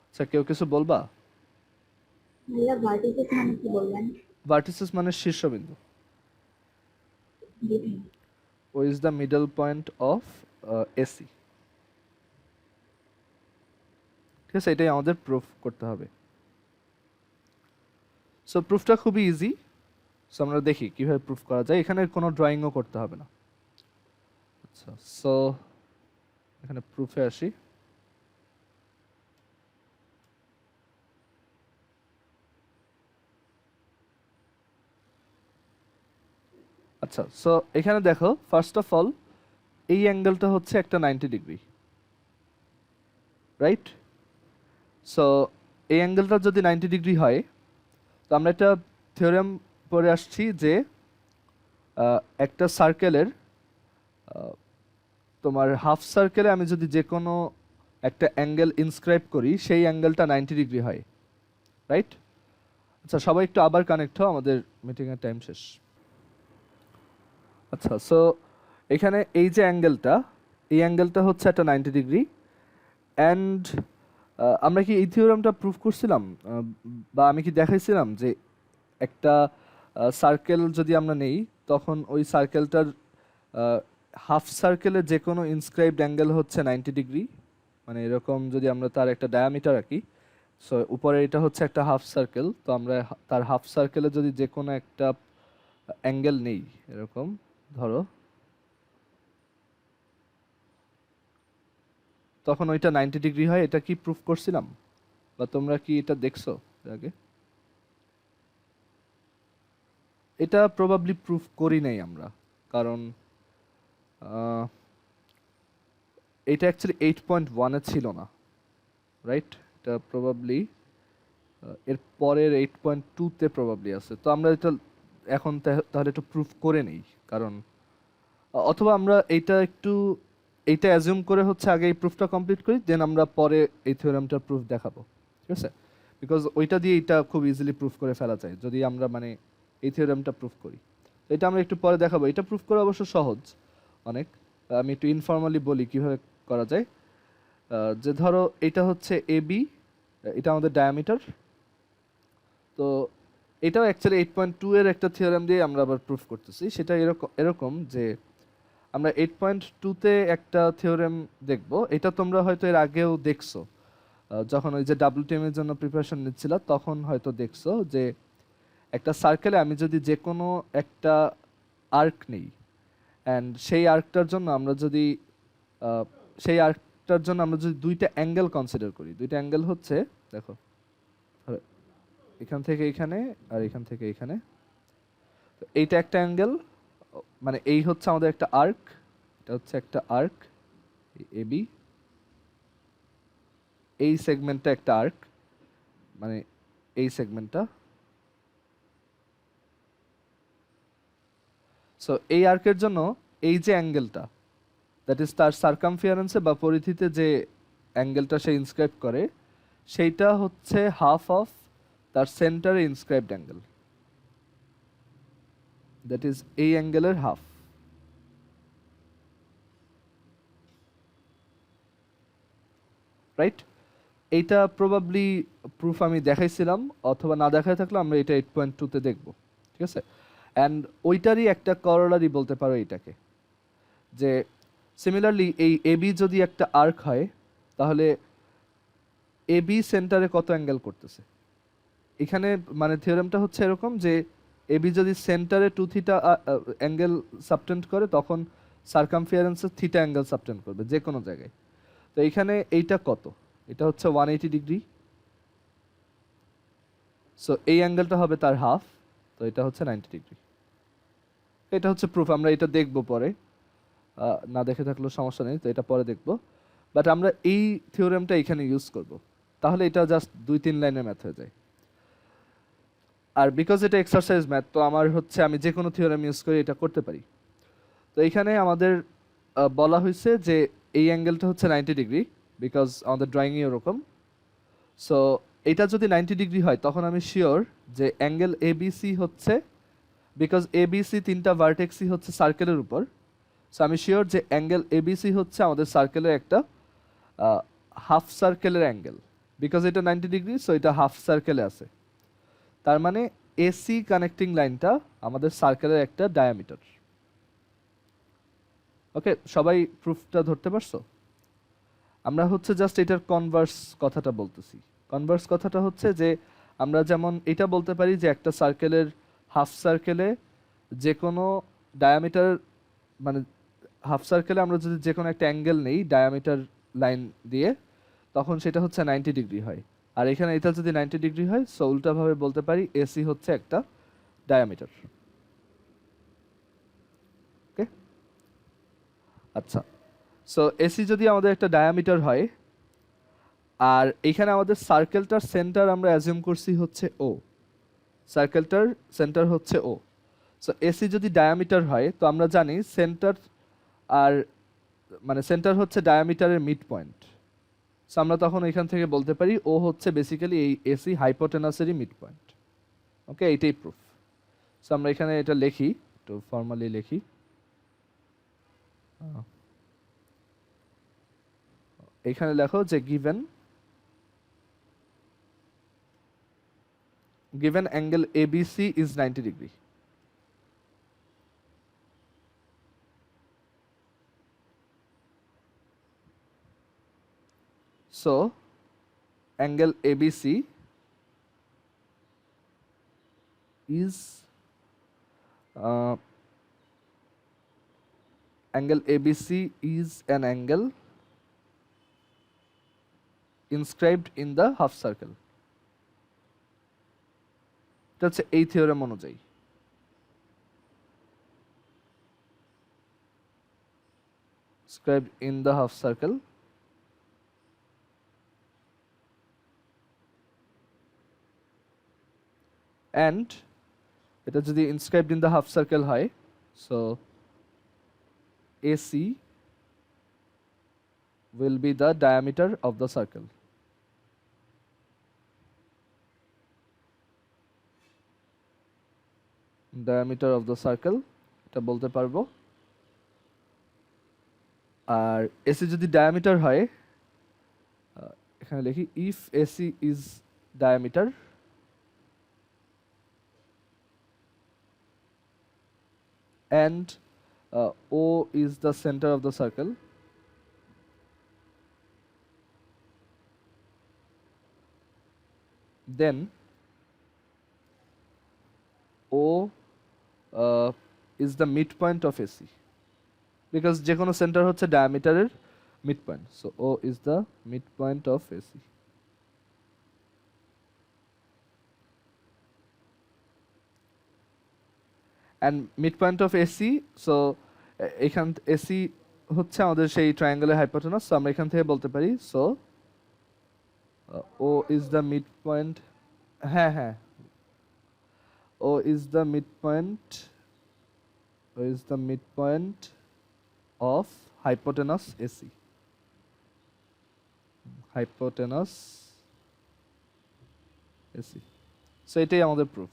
আচ্ছা, কেউ কিছু বলবা? ভাইয়া vertices মানে কি বললেন? ভার্টিসেস মানে শীর্ষবিন্দু। জি। O is the middle point of AC. ঠিক আছে, এটাই আমাদের প্রুফ করতে হবে। সো প্রুফটা খুবই ইজি। সো আমরা দেখি কিভাবে প্রুফ করা যায়। এখানে কোনো ড্রয়িংও করতে হবে না। আচ্ছা, সো এখানে প্রুফে আসি। আচ্ছা, সো এখানে দেখো, ফার্স্ট অফ অল এই অ্যাঙ্গেলটা হচ্ছে একটা 90 ডিগ্রি, রাইট? সো এই অ্যাঙ্গেলটা যদি 90 ডিগ্রি হয়, তো আমরা একটা থিওরেম পড়ে আসছি যে একটা সার্কেলের তোমার হাফ সার্কেলে আমি যদি যে কোনো একটা অ্যাঙ্গেল ইনস্ক্রাইব করি, সেই অ্যাঙ্গেলটা 90 ডিগ্রি হয়, রাইট? আচ্ছা, সবাই একটু আবার কানেক্ট হও, আমাদের মিটিংয়ের টাইম শেষ। আচ্ছা, সো এখানে এই যে অ্যাঙ্গেলটা, এই অ্যাঙ্গেলটা হচ্ছে একটা 90 ডিগ্রি, অ্যান্ড আমরা কি এই থিওরামটা প্রুফ করছিলাম, বা আমি কি দেখাইছিলাম যে একটা সার্কেল যদি আমরা নেই, তখন ওই সার্কেলটার হাফ সার্কেলে যে কোনো ইনস্ক্রাইবড অ্যাঙ্গেল হচ্ছে 90 ডিগ্রি। মানে এরকম যদি আমরা তার একটা ডায়ামিটার আঁকি, সো উপরে এটা হচ্ছে একটা হাফ সার্কেল, তো আমরা তার হাফ সার্কেলে যদি যে কোনো একটা অ্যাঙ্গেল নেই, এরকম ধরো, তখন ওইটা 90 ডিগ্রি হয়। এটা কি প্রুফ করছিলাম, বা তোমরা কি এটা দেখছো এর আগে? এটা প্রবাবলি প্রুফ করি নাই আমরা, কারণ আহ, এটা অ্যাকচুয়ালি 8.1-এ ছিল না, রাইট? এটা প্রবাবলি এর পরের 8.2-তে প্রবাবলি আছে। তো আমরা এটা এখন তাহলে একটু প্রুফ করে নেই, কারণ অথবা আমরা এইটা অ্যাজিউম করে হচ্ছে আগে এই প্রুফটা কমপ্লিট করি, দেন আমরা পরে এই থিওরামটার প্রুফ দেখাবো, ঠিক আছে? বিকজ ওইটা দিয়ে এটা খুব ইজিলি প্রুফ করে ফেলা যায় যদি আমরা মানে এই থিওরামটা প্রুফ করি। তো এটা আমরা একটু পরে দেখাবো। এটা প্রুফ করা অবশ্য সহজ অনেক। আমি একটু ইনফর্মালি বলি কিভাবে করা যায়। যে ধরো এটা হচ্ছে এবি, এটা আমাদের ডায়ামিটার। তো এটাও অ্যাকচুয়ালি 8.2 এর একটা থিওরাম দিয়ে আমরা আবার প্রুফ করতেছি। সেটা এরকম এরকম যে আমরা 8.2-তে একটা থিওরেম দেখব। এটা তোমরা হয়তো এর আগেও দেখছো, যখন ওই যে WTM এর জন্য প্রিপারেশন নিচ্ছিল তখন হয়তো দেখছো যে একটা সার্কেলে আমি যদি যে কোনো একটা আর্ক নেই, অ্যান্ড সেই আর্কটার জন্য আমরা যদি দুইটা অ্যাঙ্গেল কনসিডার করি, দুইটা অ্যাঙ্গেল হচ্ছে, দেখো ধরো এখান থেকে এখানে আর এখান থেকে এখানে, তো এইটা একটা অ্যাঙ্গেল, মানে এই হচ্ছে আমাদের একটা আর্ক, এটা হচ্ছে একটা আর্ক এবি, এই সেগমেন্টটা একটা আর্ক, মানে এই সেগমেন্টটা। সো এই আর্কের জন্য এই যে অ্যাঙ্গেলটা, দ্যাট ইজ তার সার্কামফিয়ারেন্সে বা পরিধিতে যে অ্যাঙ্গেলটা সে ইনস্ক্রাইব করে, সেইটা হচ্ছে হাফ অফ তার সেন্টারে ইনস্ক্রাইবড অ্যাঙ্গেল, দ্যাট ইজ এই অ্যাঙ্গেলের হাফ, রাইট? এইটা প্রবাবলি প্রুফ আমি দেখাইছিলাম, অথবা না দেখাই থাকলে আমরা এটা 8.2-তে দেখব, ঠিক আছে? অ্যান্ড ওইটারই একটা করোলারি বলতে পারো এইটাকে, যে সিমিলারলি এই এবি যদি একটা আর্ক হয়, তাহলে এবি সেন্টারে কত অ্যাঙ্গেল করতেছে। এখানে মানে থিওরেমটা হচ্ছে এরকম যে এবি যদি সেন্টারে 2θ অ্যাঙ্গেল সাবটেন্ড করে, তখন সার্কামফিয়ারেন্সে থিটা অ্যাঙ্গেল সাবটেন্ড করবে যে কোনো জায়গায়। তো এখানে এইটা কত? এটা হচ্ছে 180 ডিগ্রি। সো এই অ্যাঙ্গেলটা হবে তার হাফ, তো এটা হচ্ছে 90 ডিগ্রি। এটা হচ্ছে প্রুফ। আমরা এটা দেখব পরে, না দেখে থাকলেও সমস্যা নেই, তো এটা পরে দেখব। বাট আমরা এই থিওরেমটা এখানে ইউজ করব, তাহলে এটা জাস্ট 2-3 লাইনের ম্যাথ হয়ে যায়। আর বিকজ এটা এক্সারসাইজ ম্যাথ, তো আমি যে কোনো থিওরেম ইউজ করে এটা করতে পারি। তো এখানে আমাদের বলা হয়েছে যে এই অ্যাঙ্গেলটা হচ্ছে 90 ডিগ্রি, বিকজ আমাদের ড্রয়িংয়ে ওরকম। সো এটা যদি 90 ডিগ্রি হয়, তখন আমি শিওর যে অ্যাঙ্গেল এবিসি হচ্ছে, বিকজ এবিসি তিনটা ভার্টেক্সই হচ্ছে সার্কেলের উপর, সো আমি শিওর যে অ্যাঙ্গেল এবিসি হচ্ছে আমাদের সার্কেলের একটা হাফ সার্কেলের অ্যাঙ্গেল, বিকজ এটা 90 ডিগ্রি, সো এটা হাফ সার্কেলে আছে। তার মানে এসি কানেক্টিং লাইনটা আমাদের সার্কেলের একটা ডায়ামিটার। ওকে, সবাই প্রুফটা ধরতে পারছো? আমরা হচ্ছে জাস্ট এটার কনভার্স কথাটা বলতেছি। কনভার্স কথাটা হচ্ছে যে আমরা যেমন এটা বলতে পারি যে একটা সার্কেলের হাফ সার্কেলে যে কোনো ডায়ামিটার, মানে হাফ সার্কেলে আমরা যদি যে কোনো একটা অ্যাঙ্গেল নেই ডায়ামিটার লাইন দিয়ে, তখন সেটা হচ্ছে 90 ডিগ্রি হয়। আর এখানে এটা যদি 90 ডিগ্রি হয়, সো উল্টাভাবে বলতে পারি এসি হচ্ছে একটা ডায়ামিটার। ওকে, আচ্ছা। সো এসি যদি আমাদের একটা ডায়ামিটার হয়, আর এখানে আমাদের সার্কেলটার সেন্টার আমরা অ্যাজিউম করছি হচ্ছে ও, সার্কেলটার সেন্টার হচ্ছে ও। সো এসি যদি ডায়ামিটার হয়, তো আমরা জানি সেন্টার আর মানে সেন্টার হচ্ছে ডায়ামিটারের মিড পয়েন্ট। সো আমরা তখন এখান থেকে বলতে পারি ও হচ্ছে বেসিক্যালি এই এসি হাইপোটেনাসেরই মিড পয়েন্ট। ওকে, এইটাই প্রুফ। সো আমরা এখানে এটা লিখি, একটু ফর্মালি লিখি। এখানে লেখো যে given given angle ABC is 90 degree. So angle ABC is angle ABC is an angle inscribed in the half circle. এটা হচ্ছে এই থিওরেম অনুযায়ী। Inscribed in the half circle and এটা যদি inscribed in the half circle হয়, so AC will be the diameter of the circle. Diameter of the circle এটা বলতে পারবো। আর AC যদি diameter হয়, এখানে লিখি if AC is diameter and O is the center of the circle, then O is the midpoint of AC because যে কোনো centre হচ্ছে ডায়ামিটারের midpoint, so O is the midpoint of AC. And midpoint of AC, so এখান AC হচ্ছে আমাদের সেই ট্রায়াঙ্গেলের hypotenuse, so আমরা এখান থেকে বলতে পারি so O is the midpoint, হ্যাঁ O is the midpoint of hypotenuse AC. Hypotenuse AC. So এটাই আমাদের প্রুফ।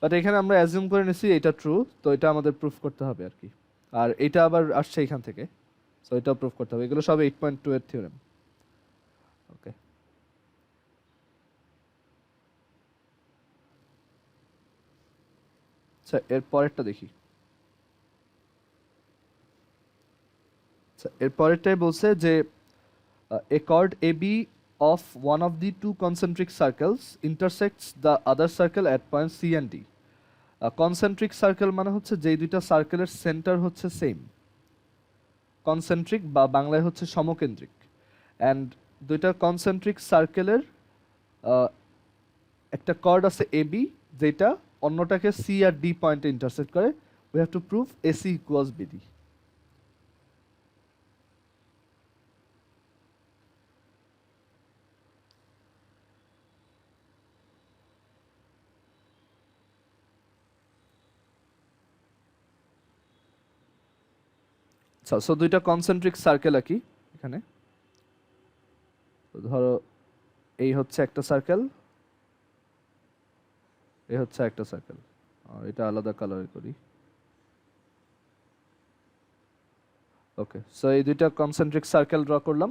বাট এখানে আমরা অ্যাজিউম করে নিছি এটা ট্রু, তো এটা আমাদের প্রুফ করতে হবে আর কি। আর এটা আবার আসছে এখান থেকে, সো এটাও প্রুফ করতে হবে। এগুলো সব 8.2 এর থিওরেম। ওকে, আচ্ছা এর পরেরটা দেখি। আচ্ছা এর পরেরটাই বলছে যে a chord AB of one of the two concentric circles intersects the other circle at points C and D. Concentric circle মানে হচ্ছে যেই দুইটা সার্কেলের সেন্টার হচ্ছে সেম, কনসেন্ট্রিক বা বাংলায় হচ্ছে সমকেন্দ্রিক, অ্যান্ড দুইটা কনসেন্ট্রিক সার্কেলের একটা কর্ড আছে এবি যেটা অন্যটাকে সি আর ডি পয়েন্টে ইন্টারসেক্ট করে। We have to prove AC equals BD. আচ্ছা, সো দুইটা কনসেন্ট্রিক সার্কেল আঁকি এখানে। ধরো এই হচ্ছে একটা সার্কেল, এই হচ্ছে একটা সার্কেল, এটা আলাদা কালারে করি। ওকে, সো এই দুইটা কনসেন্ট্রিক সার্কেল ড্র করলাম,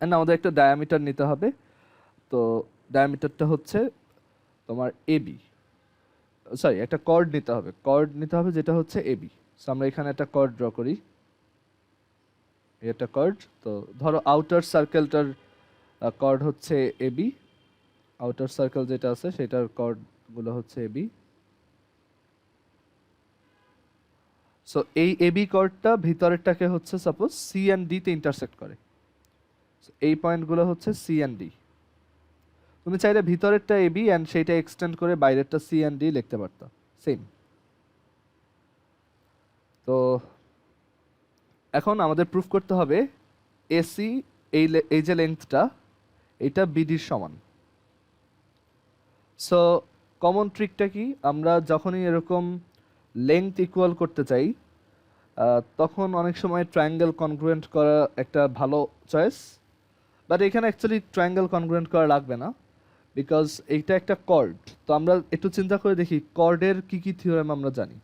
এন্ড আমাদের একটা ডায়ামিটার নিতে হবে। তো ডায়ামিটারটা হচ্ছে তোমার এবি, সরি একটা কর্ড নিতে হবে, যেটা হচ্ছে এবি। সো আমরা এখানে একটা কর্ড ড্র করি, এটা কর্ড। তো ধরো আউটার সার্কেলটার কর্ড হচ্ছে এবি, আউটার সার্কেল যেটা আছে সেটার কর্ড গুলো হচ্ছে এবি। সো এই এবি কর্ডটা ভিতরেরটাকে হচ্ছে সাপোজ সি এন্ড ডি তে ইন্টারসেক্ট করে, এই পয়েন্টগুলো হচ্ছে সি এন্ড ডি। তুমি চাইলে ভিতরেরটা এবি এন্ড সেইটা এক্সটেন্ড করে বাইরেরটা সি এন্ড ডি লিখতে পারতা, সেম। তো এখন আমাদের প্রুফ করতে হবে এসি এই যে লেন্থটা এটা বিডির সমান। সো কমন ট্রিকটা কি, আমরা যখনই এরকম লেন্থ ইকুয়াল করতে চাই তখন অনেক সময় ট্রায়াঙ্গেল কনগ্রুয়েন্ট করা একটা ভালো চয়েস, বাট এখানে অ্যাকচুয়ালি ট্রায়াঙ্গেল কনগ্রুয়েন্ট করা লাগবে না, বিকজ এইটা একটা কর্ড। তো আমরা একটু চিন্তা করে দেখি কর্ডের কি কি থিওরেম আমরা জানি।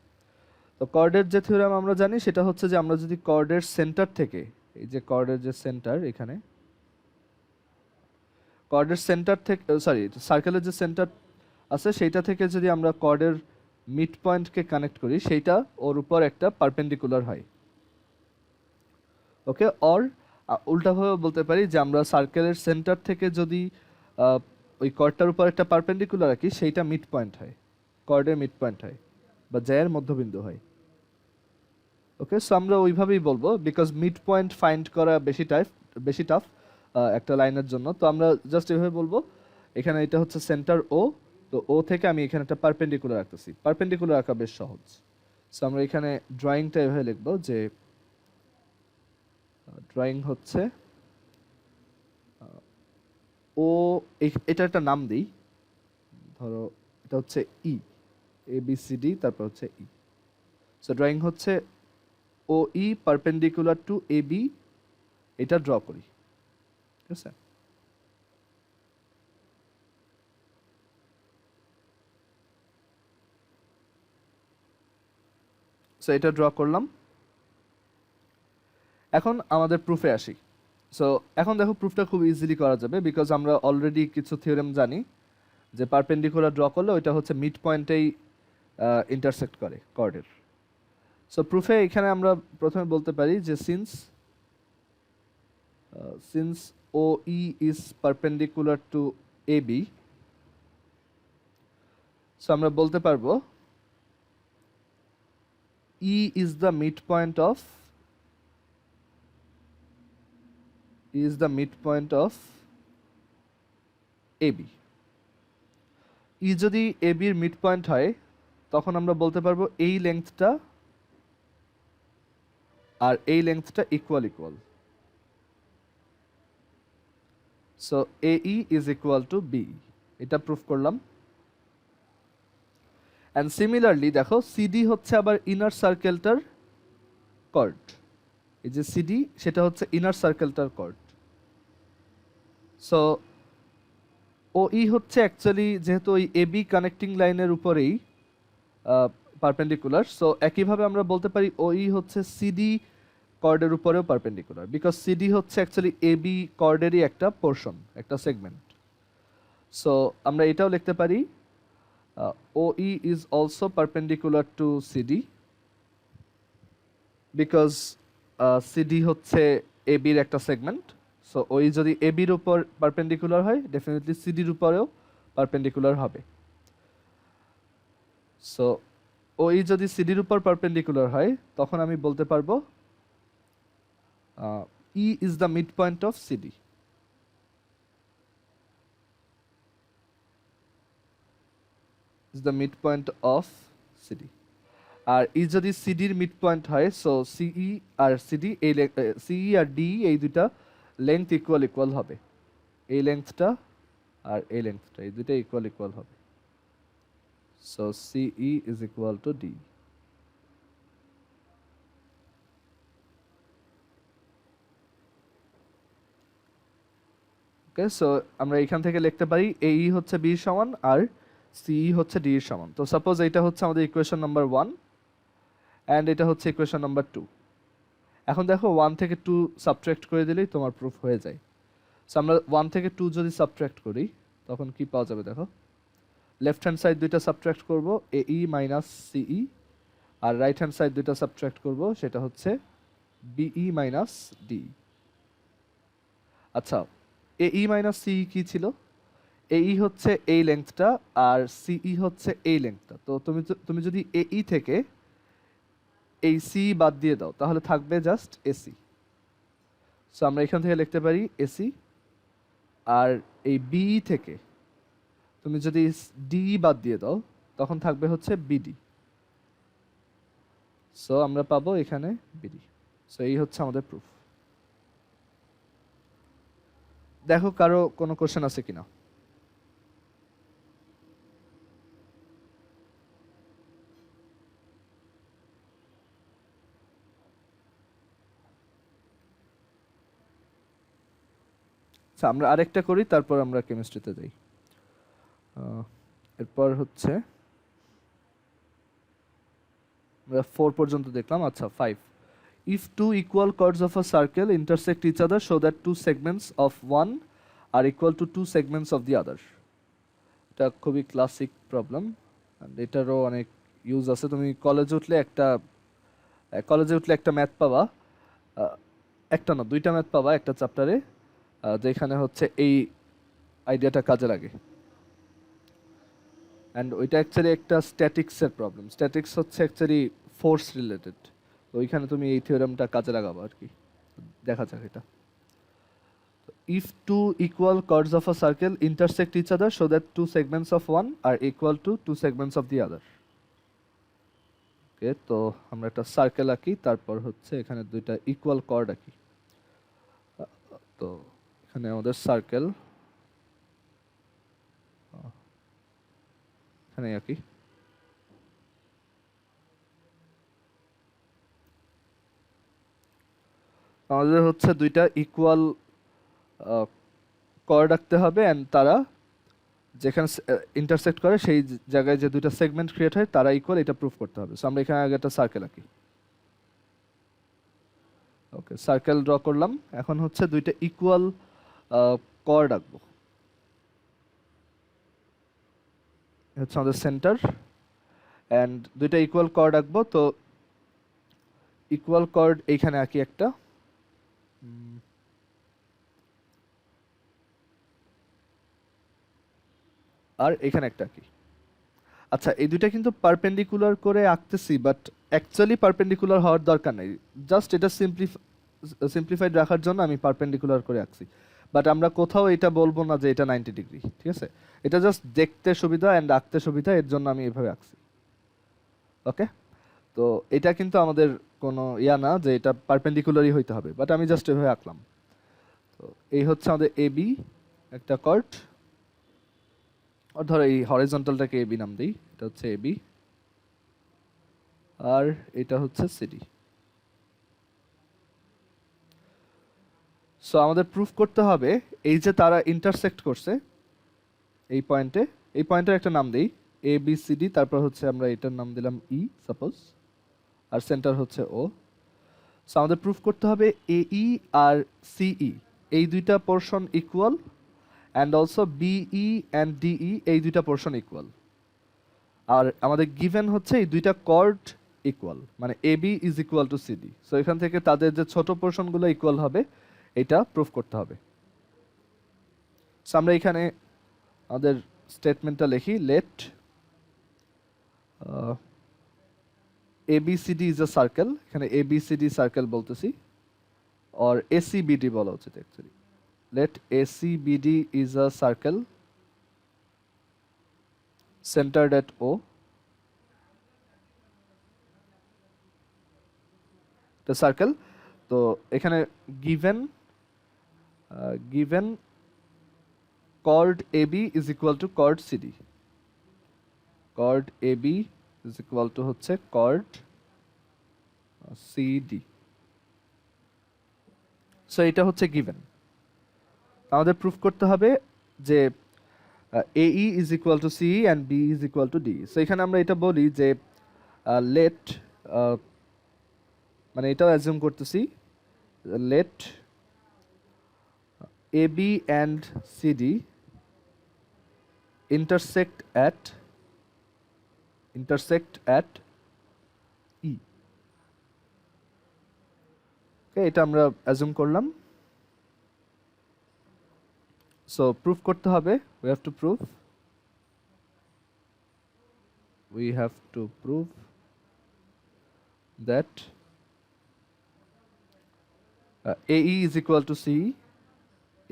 তো কর্ডের যে থিওরেম আমরা জানি সেটা হচ্ছে যে আমরা যদি কর্ডের সেন্টার থেকে, এই যে কর্ডের যে সেন্টার, এখানে কর্ডের সেন্টার থেকে সার্কেলের যে সেন্টার আছে সেইটা থেকে যদি আমরা কর্ডের মিড পয়েন্টকে কানেক্ট করি সেইটা ওর উপর একটা পারপেন্ডিকুলার হয়। ওকে, অর উল্টাভাবে বলতে পারি যে আমরা সার্কেলের সেন্টার থেকে যদি ওই কর্ডটার উপর একটা পারপেন্ডিকুলার রাখি সেইটা মিড পয়েন্ট হয়, কর্ডের মিড পয়েন্ট হয় বা জ্যায়ের মধ্যবিন্দু হয়। ওকে, সো আমরা ওইভাবেই বলবো বিকজ মিড পয়েন্ট ফাইন্ড করা বেশি টাফ একটা লাইনের জন্য। তো আমরা জাস্ট এভাবে বলবো এখানে এটা হচ্ছে সেন্টার ও, তো ও থেকে আমি এখানে একটা পারপেন্ডিকুলার রাখতেছি। পারপেন্ডিকুলার রাখা বেশ সহজ। সো আমরা এখানে ড্রয়িংটা এভাবে লিখবো যে ড্রয়িং হচ্ছে ও, এটা একটা নাম দিই, ধরো এটা হচ্ছে ই, এ বি সি ডি, তারপর হচ্ছে ই। সো ড্রয়িং হচ্ছে ও ই পারপেন্ডিকুলার টু এ বি, এটা ড্র করি। ঠিক আছে, সো এটা ড্র করলাম। এখন আমাদের প্রুফে আসি। সো এখন দেখো প্রুফটা খুব ইজিলি করা যাবে বিকজ আমরা অলরেডি কিছু থিওরেম জানি যে পারপেন্ডিকুলার ড্র করলে ওইটা হচ্ছে মিড পয়েন্টেই ইন্টারসেক্ট করে কর্ডের। সো প্রুফে এখানে আমরা প্রথমে বলতে পারি যে since O E is perpendicular to A B, so আমরা বলতে পারবো E is the mid point of AB. E যদি AB এর মিড পয়েন্ট হয় তখন আমরা বলতে পারবো এই লেংথটা আর এই লেংথটা equal. So AE is equal to BE, এটা প্রুফ করলাম। অ্যান্ড সিমিলারলি দেখো CD হচ্ছে আবার ইনার সার্কেলটার কর্ড, এই যে CD সেটা হচ্ছে ইনার সার্কেলটার কর্ড। সো OE হচ্ছে অ্যাকচুয়ালি যেহেতু ওই AB কানেক্টিং লাইনের উপরেই পারপেন্ডিকুলার, সো একইভাবে আমরা বলতে পারি OE হচ্ছে CD কর্ডের উপরেও পারপেন্ডিকুলার বিকজ CD হচ্ছে অ্যাকচুয়ালি AB কর্ডেরই একটা পোর্শন, একটা সেগমেন্ট। সো আমরা এটাও লিখতে পারি OE is also perpendicular to CD because CD হচ্ছে AB এর একটা সেগমেন্ট। সো ওই যদি AB এর উপর পারপেন্ডিকুলার হয় ডেফিনেটলি CD এর উপরেও পারপেন্ডিকুলার হবে। সো ওই যদি CD এর উপর পারপেন্ডিকুলার হয় তখন আমি বলতে পারবো E is the midpoint of CD. Is the midpoint of CD. আর E যদি CD এর মিডপয়েন্ট হয় সো CE আর CD এই CE আর D এই দুইটা লেংথ ইকুয়াল হবে। এই লেংথটা আর এই লেংথটা এই দুইটা ইকুয়াল হবে। So CE is equal to D. Okay, so আমরা এখান থেকে লিখতে পারি AE হচ্ছে B এর সমান আর CE হচ্ছে D এর সমান। তো সাপোজ এটা হচ্ছে আমাদের ইকুয়েশন নাম্বার 1 অ্যান্ড এটা হচ্ছে ইকুয়েশন নাম্বার 2। এখন দেখো 1 থেকে 2 সাবট্রাক্ট করে দিলেই তোমার প্রুফ হয়ে যায়। সো আমরা 1 থেকে 2 যদি সাবট্রাক্ট করি তখন কি পাওয়া যাবে দেখো, লেফট হ্যান্ড সাইড দুইটা সাবট্রাক্ট করব AE মাইনাস CE, আর রাইট হ্যান্ড সাইড দুইটা সাবট্রাক্ট করব সেটা হচ্ছে BE মাইনাস DE। আচ্ছা, AE মাইনাস CE কি ছিল? AE হচ্ছে এই লেংথটা আর CE হচ্ছে এই লেংথটা। তো তুমি যদি AE থেকে এই CE বাদ দিয়ে দাও তাহলে থাকবে জাস্ট AC। সো আমরা এখান থেকে লিখতে পারি AC, আর এই BE থেকে তুমি যদি DE বাদ দিয়ে দাও তখন থাকবে হচ্ছে BD। সো আমরা পাবো এখানে BD। সো এই হচ্ছে আমাদের প্রুফ। দেখো কারো কোনো কোশ্চেন আছে কিনা। আচ্ছা, আমরা আরেকটা করি তারপর আমরা কেমিস্ট্রিতে যাই। এরপর হচ্ছে আমরা 4 পর্যন্ত দেখলাম। আচ্ছা 5, if two equal chords of a circle intersect each other so that two segments of one are equal to two segments of the other. এটা খুবই ক্লাসিক প্রবলেম, এটারও অনেক ইউজ আছে। তুমি কলেজে উঠলে একটা ম্যাথ পাবা, একটা না দুইটা ম্যাথ পাবা একটা চ্যাপ্টারে, যেখানে হচ্ছে এই আইডিয়াটা কাজে লাগে। অ্যান্ড ওইটা অ্যাকচুয়ালি একটা স্ট্যাটিক্সের প্রবলেম। স্ট্যাটিক্স হচ্ছে অ্যাকচুয়ালি ফোর্স রিলেটেড, তো ওইখানে তুমি এই থিওরেমটা কাজে লাগাবো আর কি। দেখা যাক এটা। If two equal chords of a circle intersect each other so that two segments of one are equal to two segments of the other. Okay, তো আমরা একটা সার্কেল আঁকি, তারপর হচ্ছে এখানে দুইটা ইকুয়াল কর্ড আঁকি। তো এখানে আমাদের সার্কেল এখানে আঁকি। আমাদের হচ্ছে দুইটা ইকুয়াল কর্ড আঁকতে হবে, অ্যান্ড তারা যেখানে ইন্টারসেক্ট করে সেই জায়গায় যে দুইটা সেগমেন্ট ক্রিয়েট হয় তারা ইকুয়াল, এটা প্রুফ করতে হবে। সো আমরা এখানে আগে একটা সার্কেল আঁকি। ওকে, সার্কেল ড্র করলাম। এখন হচ্ছে দুইটা ইকুয়াল কর্ড আঁকবো। হচ্ছে আমাদের সেন্টার, অ্যান্ড দুইটা ইকুয়াল কর্ড আঁকবো। তো ইকুয়াল কর্ড এইখানে আঁকি একটা, আর এখানে একটা আঁকি। আচ্ছা, এই দুইটা কিন্তু পারপেন্ডিকুলার করে আঁকতেছি, বাট অ্যাকচুয়ালি পারপেন্ডিকুলার হওয়ার দরকার নেই। জাস্ট এটা সিম্পলিফাইড রাখার জন্য আমি পারপেন্ডিকুলার করে আঁকছি, বাট আমরা কোথাও এটা বলবো না যে এটা 90 ডিগ্রি, ঠিক আছে? এটা জাস্ট দেখতে সুবিধা অ্যান্ড আঁকতে সুবিধা, এর জন্য আমি এভাবে আঁকছি। ওকে, তো এটা কিন্তু আমাদের কোনো ইয়া না যে এটা পারপেন্ডিকুলারই হইতে হবে, বাট আমি জাস্ট এভাবে আঁকলাম। তো এই হচ্ছে আমাদের এবি একটা কর্ড, আর ধরো এই হরিজন্টালটাকে এবি নাম দিই, এটা হচ্ছে এবি, আর এটা হচ্ছে সিডি। সো আমাদের প্রুফ করতে হবে এই যে তারা ইন্টারসেক্ট করছে এই পয়েন্টের একটা নাম দেই এ বি সি ডি, তারপর হচ্ছে আমরা এটার নাম দিলাম ই সাপোজ, আর সেন্টার হচ্ছে ও। সো আমাদের প্রুফ করতে হবে এই আর সিই এই দুইটা portion equal, and also B E and D E এই দুইটা পোর্শন ইকুয়াল। আর আমাদের গিভেন হচ্ছে এই দুইটা কর্ড ইকুয়াল, মানে A B is equal to C D. So এখান থেকে তাদের যে ছোট পোর্শনগুলো ইকুয়াল হবে এটা প্রুফ করতে হবে। সো আমরা এখানে আমাদের স্টেটমেন্টটা লিখি, let ABCD is a circle, এখানে ABCD সার্কেল বলতেছি, or ACBD বলা উচিত actually. Let ACBD is a circle centered at O. The circle, তো এখানে given chord AB is equal to chord CD. Chord AB is equal to হচ্ছে chord CD. So এটা হচ্ছে given. আমাদের proof করতে হবে যে AE is equal to CE and B is equal to D. So এখানে আমরা এটা বলি যে let মানে এটাও অ্যাজিউম করতেছি, let AB and CD intersect at E. Okay, এটা আমরা অ্যাজিউম করলাম। সো প্রুফ করতে হবে, we have to prove that AE is equal to CE,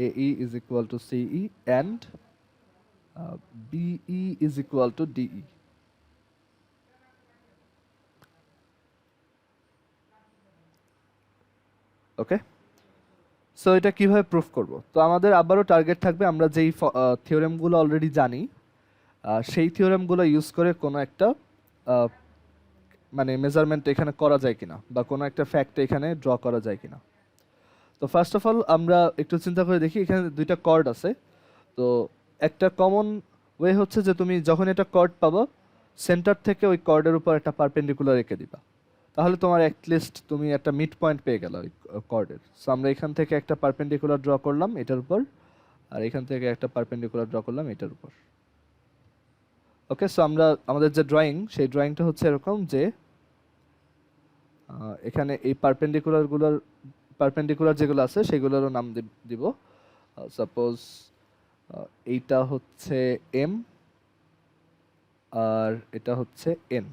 AE is equal to CE and BE is equal to DE. Okay, so এটা কিভাবে proof করব? তো আমাদের আবারও টার্গেট থাকবে আমরা যেই থিওরেমগুলো অলরেডি জানি সেই থিওরেমগুলো ইউজ করে কোনো একটা মানে মেজারমেন্ট এখানে করা যায় কিনা, বা কোনো একটা ফ্যাক্ট এখানে ড্র করা যায় কিনা। তো ফার্স্ট অফ অল আমরা একটু চিন্তা করে দেখি, এখানে দুইটা কর্ড আছে। তো একটা কমন ওয়ে হচ্ছে যে তুমি যখন এটা কর্ড পাবো সেন্টার থেকে ওই কর্ডের উপর একটা পারপেন্ডিকুলার রেখে দিবা, তাহলে তোমার অ্যাটলিস্ট তুমি একটা মিড পয়েন্ট পেয়ে গেল ওই কর্ডের। সো আমরা এখান থেকে একটা পারপেন্ডিকুলার ড্র করলাম এটার উপর, আর এখান থেকে একটা পারপেন্ডিকুলার ড্র করলাম এটার উপর। ওকে, সো আমরা আমাদের যে ড্রয়িং সেই ড্রয়িংটা হচ্ছে এরকম যে এখানে এই পারপেন্ডিকুলার যেগুলো আছে সেগুলোরও নাম দিব। সাপোজ এইটা হচ্ছে এম আর এটা হচ্ছে এন।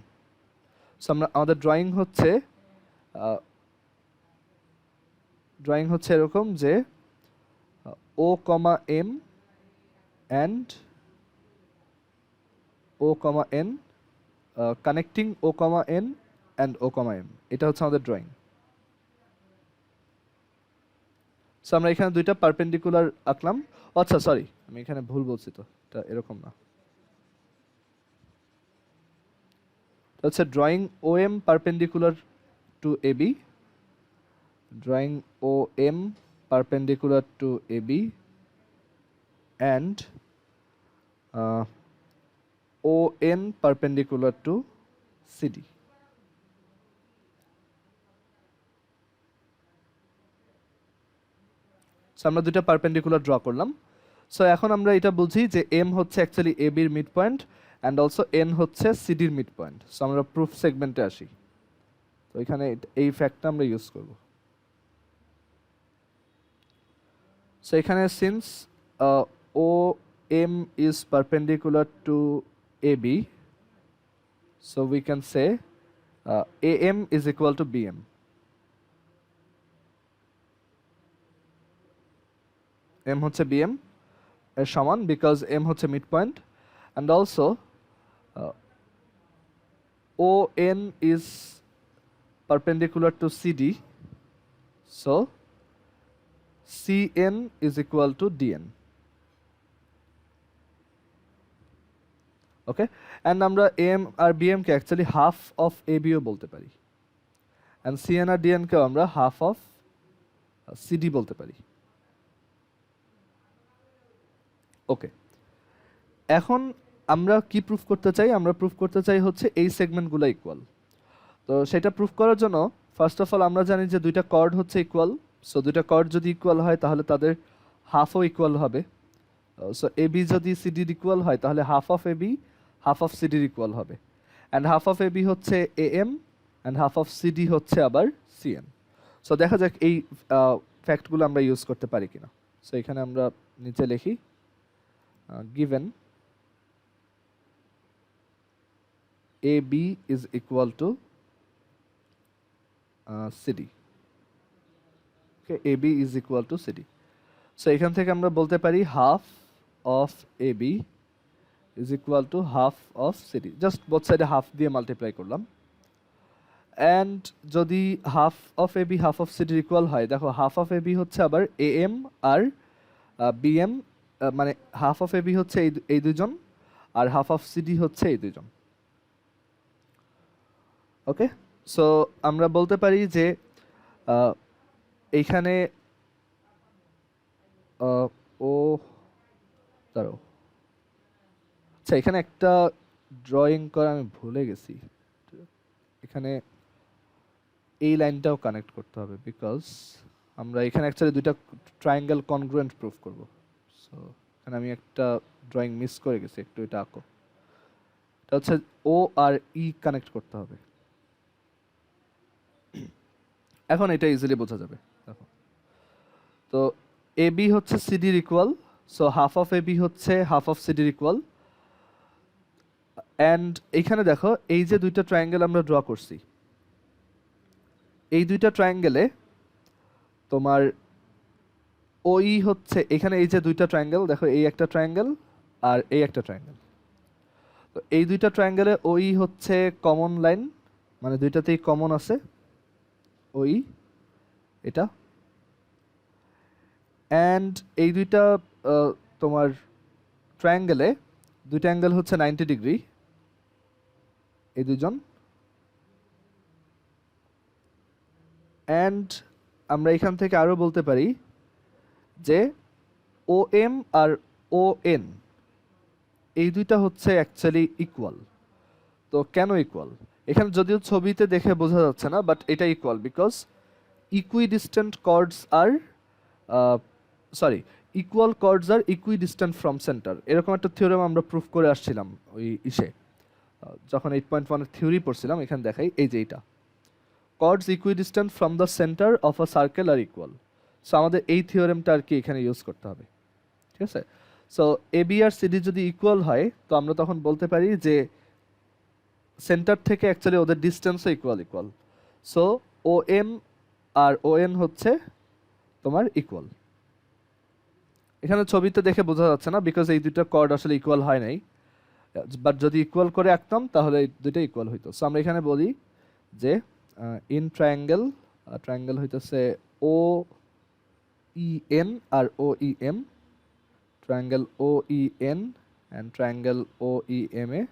সো আমাদের ড্রয়িং হচ্ছে এরকম যে O comma M and O comma N connecting O comma N and O comma M, এটা হচ্ছে আমাদের ড্রয়িং। সো আমরা এখানে দুইটা পারপেন্ডিকুলার আঁকলাম। আচ্ছা সরি, আমি এখানে ভুল বলছি, তো এটা এরকম না, হচ্ছে drawing O M perpendicular to A B, drawing O M perpendicular to A B and O N perpendicular to C D. So আমরা দুইটা পারপেন্ডিকুলার ড্র করলাম। সো এখন আমরা এটা বুঝি যে এম হচ্ছে অ্যাকচুয়ালি এ বির mid point and also N হচ্ছে সিডির মিড পয়েন্ট। সো আমরা প্রুফ সেগমেন্টে আসি। তো এখানে এই ফ্যাক্টটা আমরা ইউজ করব। সো এখানে since O M is perpendicular to A B, so we can say A M is equal to B M. M হচ্ছে বি এম এর সমান, বিকজ এম হচ্ছে mid point and also O N is perpendicular to CD, so CN is equal to DN. Okay, and আমরা AM আর BM কে actually half of AB ও বলতে পারি, and CN আর DN কে আমরা half of CD বলতে পারি। ওকে, এখন আমরা কি প্রুফ করতে চাই? আমরা প্রুফ করতে চাই হচ্ছে এই সেগমেন্টগুলো ইকুয়াল। তো সেটা প্রুফ করার জন্য ফার্স্ট অফ অল আমরা জানি যে দুইটা কর্ড হচ্ছে ইকুয়াল। সো দুইটা কর্ড যদি ইকুয়াল হয় তাহলে তাদের হাফও ইকুয়াল হবে। সো এ বি যদি সিডির ইকুয়াল হয় তাহলে half of A B half of সিডির ইকুয়াল হবে, and half of A B হচ্ছে A M and half of CD হচ্ছে আবার সিএন। সো দেখা যাক এই ফ্যাক্টগুলো আমরা ইউজ করতে পারি কিনা। সো এখানে আমরা নিচে লিখি given A B is equal to CD. Okay, AB is equal to CD. So এখান থেকে আমরা বলতে পারি half of AB is equal to half of CD. Just both side half দিয়ে মাল্টিপ্লাই করলাম, and যদি half of AB half of CD equal হয়, দেখো half of AB হচ্ছে আবার AM আর BM, মানে half of AB হচ্ছে এই দুজন আর half of CD হচ্ছে এই দুজন। ওকে, সো আমরা বলতে পারি যে এইখানে ও দাঁড়ো, আচ্ছা এখানে একটা ড্রয়িং করা আমি ভুলে গেছি। এখানে এই লাইনটাও কানেক্ট করতে হবে, বিকজ আমরা এখানে অ্যাকচুয়ালি দুইটা ট্রায়াঙ্গেল কনগ্রুয়েন্ট প্রুফ করব। সো এখানে আমি একটা ড্রয়িং মিস করে গেছি, একটু এটা আঁকো। এটা হচ্ছে ও আর ই কানেক্ট করতে হবে। এখন এটা ইজিলি বোঝা যাবে। দেখো, তো এ বি হচ্ছে সিডির equal, so half of A B হচ্ছে হাফ অফ সিডির ইকুয়াল, অ্যান্ড এইখানে দেখো এই যে দুইটা ট্রায়াঙ্গেল আমরা ড্র করছি, এই দুইটা ট্রায়াঙ্গেলে তোমার ওই হচ্ছে, এখানে এই যে দুইটা ট্রায়াঙ্গেল দেখো, এই একটা ট্রায়াঙ্গেল আর এই একটা ট্রায়াঙ্গেল, তো এই দুইটা ট্রায়াঙ্গেলে ওই হচ্ছে কমন লাইন, মানে দুইটাতেই কমন আছে ওই এটা, অ্যান্ড এই দুইটা তোমার ট্রায়াঙ্গেলে দুইটা অ্যাঙ্গেল হচ্ছে 90 ডিগ্রি, এই দুজন, অ্যান্ড আমরা এখান থেকে আরও বলতে পারি যে ও এম আর ও এন এই দুইটা হচ্ছে অ্যাকচুয়ালি ইকুয়াল। তো কেন ইকুয়াল? এখানে যদিও ছবিতে দেখে বোঝা যাচ্ছে না, বাট এটা equal because equidistant chords are equal chords are equidistant from centre, এরকম একটা থিওরেম আমরা প্রুফ করে আসছিলাম ওই যখন 8.1 এর থিওরি পড়ছিলাম। এখানে দেখাই, এই যে এটা chords equidistant from the centre of a circle are equal. So আমাদের এই থিওরেমটা আর কি এখানে ইউজ করতে হবে, ঠিক আছে? সো এবি আর সিডি যদি ইকুয়াল হয় তো আমরা তখন বলতে পারি যে সেন্টার থেকে অ্যাকচুয়ালি ওদের ডিস্টেন্সও ইকুয়াল। সো ও এম আর ও এন হচ্ছে তোমার ইকুয়াল। এখানে ছবিতে দেখে বোঝা যাচ্ছে না বিকজ এই দুটো কর্ড আসলে ইকুয়াল হয় নাই, বাট যদি ইকুয়াল করে আঁকতাম তাহলে এই দুটো ইকুয়াল হইতো। সো আমরা এখানে বলি যে ইন ট্রায়াঙ্গেল হইতেছে ও ই এন আর O E M, triangle O E N and triangle O E M এ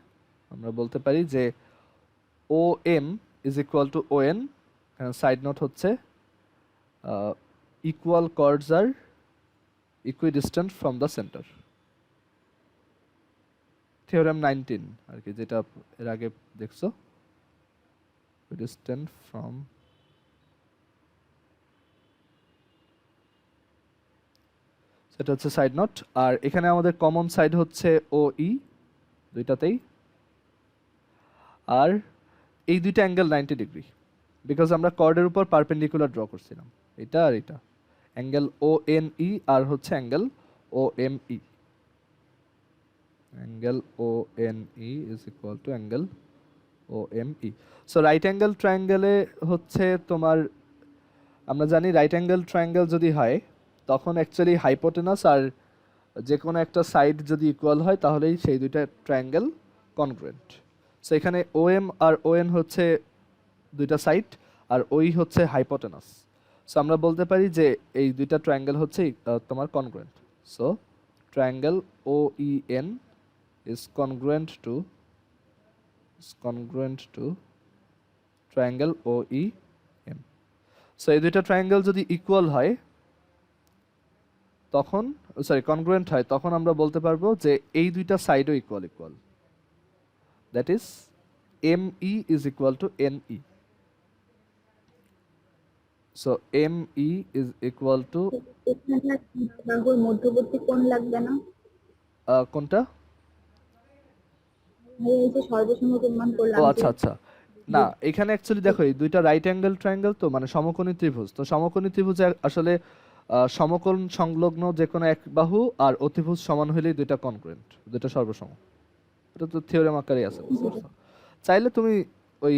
আমরা বলতে পারি যে O M is equal to O N. Side note হচ্ছে equal chords are equidistant from the centre. Theorem 19 আর কি, যেটা এর আগে দেখছো, ইকুইডিস্ট্যান্ট ফ্রম, সেটা হচ্ছে সাইড নোট। আর এখানে আমাদের কমন সাইড হচ্ছে ও ই দুইটাতেই, আর এই দুইটা অ্যাঙ্গেল 90 ডিগ্রি বিকজ আমরা কর্ডের উপর পারপেন্ডিকুলার ড্র করছিলাম, এটা আর এটা অ্যাঙ্গেল ও এন ই আর হচ্ছে angle O M E. Angle O N E is equal to angle O M E. So right angle ট্রায়াঙ্গেলে হচ্ছে তোমার, আমরা জানি রাইট অ্যাঙ্গেল ট্রায়াঙ্গেল যদি হয় তখন অ্যাকচুয়ালি হাইপোটেনাস আর যে কোনো একটা সাইড যদি ইকুয়াল হয় তাহলেই সেই দুইটা ট্রায়াঙ্গেল কনগ্রুয়েন্ট। সো এখানে ও এম আর ও এন হচ্ছে দুইটা সাইড আর ওই হচ্ছে হাইপোটেনাস। সো আমরা বলতে পারি যে এই দুইটা ট্রায়াঙ্গেল হচ্ছে তোমার congruent. So triangle O E N is congruent to triangle OEM. So এই দুইটা ট্রায়াঙ্গেল যদি ইকুয়াল হয় তখন, কনগ্রুয়েন্ট হয়, তখন আমরা বলতে পারবো যে এই দুইটা সাইডও equal. That is ME is equal to NE. So ME is equal to এখানে বাহুর মধ্যবর্তী কোণ লাগবে না? কোনটা? এই যে সর্বসমুদ্র মান করলাম ও যে, আচ্ছা, না এখানে অ্যাকচুয়ালি দেখো এই দুইটা রাইট অ্যাঙ্গেল ট্রায়াঙ্গেল তো, মানে সমকোণী ত্রিভুজ। তো সমকোণী ত্রিভুজে আসলে সমকোণ সংলগ্ন যে কোনো এক বাহু আর অতিভুজ সমান হলেই দুইটা কনগ্রুয়েন্ট, দুইটা সর্বসম। এটা তো থিওরেম আকারেই আছে, বুঝতে পারছো? চাইলে তুমি ওই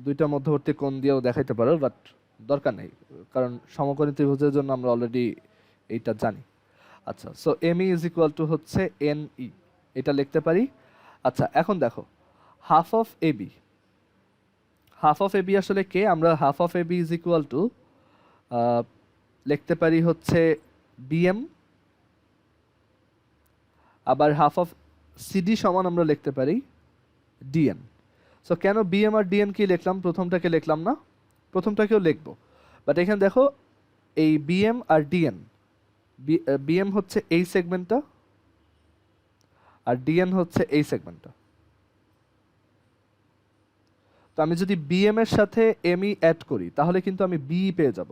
দুইটা মধ্যবর্তী কোণ দিয়েও দেখাইতে পারো, বাট দরকার নেই কারণ সমকোণী ত্রিভুজের জন্য আমরা অলরেডি এইটা জানি। আচ্ছা, so ME is equal to হচ্ছে NE, এটা লিখতে পারি। আচ্ছা, এখন দেখো half of AB, half of AB আসলে কে? আমরা half of AB is equal to লিখতে পারি হচ্ছে বিএম, আবার হাফ অফ সিডি সমান আমরা লিখতে পারি ডিএন। সো কেন বিএম আর ডিএন কি লিখলাম, প্রথমটাকে লিখলাম না? প্রথমটাকেও লিখবো, বাট এখানে দেখো এই বিএম আর ডিএন, বিএম হচ্ছে এই সেগমেন্টটা আর ডিএন হচ্ছে এই সেগমেন্টটা। তো আমি যদি বিএম এর সাথে এমই অ্যাড করি তাহলে কিন্তু আমি বিই পেয়ে যাব,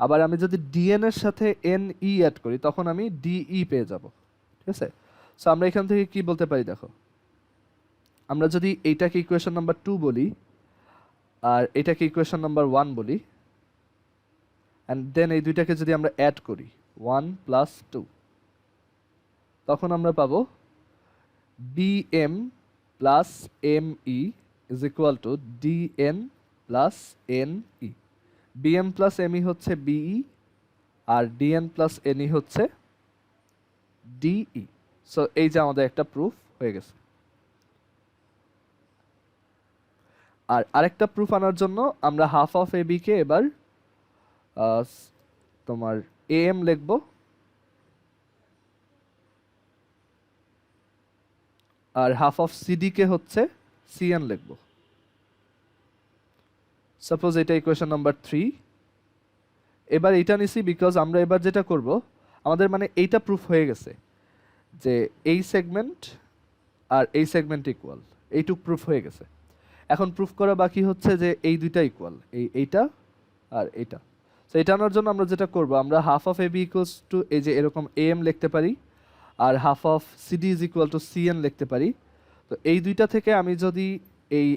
আবার আমি যদি ডিএন এর সাথে এনই অ্যাড করি তখন আমি ডিই পেয়ে যাব, ঠিক আছে? সো আমরা এখান থেকে কি বলতে পারি দেখো, আমরা যদি এইটাকে ইকুয়েশন নাম্বার 2 বলি আর এটাকে ইকুয়েশন নাম্বার 1 বলি, অ্যান্ড দেন এই দুইটাকে যদি আমরা অ্যাড করি 1 + 2, তখন আমরা পাবো BM plus ME is equal to dn plus ne. bm plus me হচ্ছে be আর dn plus ne হচ্ছে de. সো এই যে আমাদের একটা প্রুফ হয়ে গেছে। আর আরেকটা প্রুফ আনার জন্য আমরা হাফ অফ ab কে এবার তোমার am লিখব, আর হাফ অফ cd কে হচ্ছে cn লিখব। সাপোজ এটা ইকুয়েশন নাম্বার 3। এবার এটা নিছি বিকজ আমরা এবার যেটা করব, আমাদের মানে এইটা প্রুফ হয়ে গেছে যে এই সেগমেন্ট আর এই সেগমেন্ট ইকুয়াল, এইটুক প্রুফ হয়ে গেছে। এখন প্রুফ করা বাকি হচ্ছে যে এই দুইটা ইকুয়াল, এইটা আর এইটা। তো এটা আনার জন্য আমরা যেটা করব, আমরা half of AB equals to এই যে এরকম এম লিখতে পারি, আর half of CD is equal to CN লিখতে পারি। তো এই দুইটা থেকে আমি যদি এই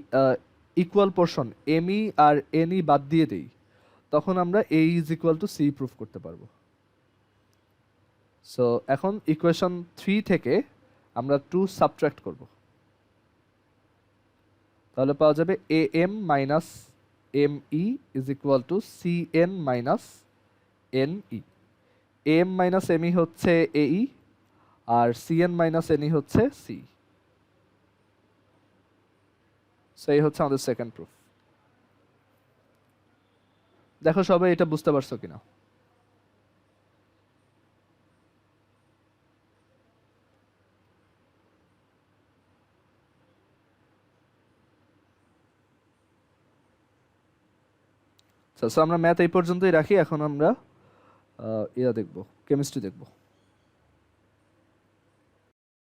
ইকুয়াল পোর্শন এমই আর এনই বাদ দিয়ে দেই, তখন আমরা A is equal to C proof করতে পারবো। সো এখন ইকুয়েশন 3 থেকে আমরা 2 সাবট্রাক্ট করব, তাহলে পাওয়া যাবে A M minus M E is equal to C N minus N E. M minus M E হচ্ছে এ ই, আর C N minus N E হচ্ছে সি। সো এই হচ্ছে আমাদের সেকেন্ড প্রুফ। দেখো সবাই এটা বুঝতে পারছো কিনা? সো আমরা ম্যাথ এই পর্যন্তই রাখি, এখন আমরা ইয়া দেখব, কেমিস্ট্রি দেখব।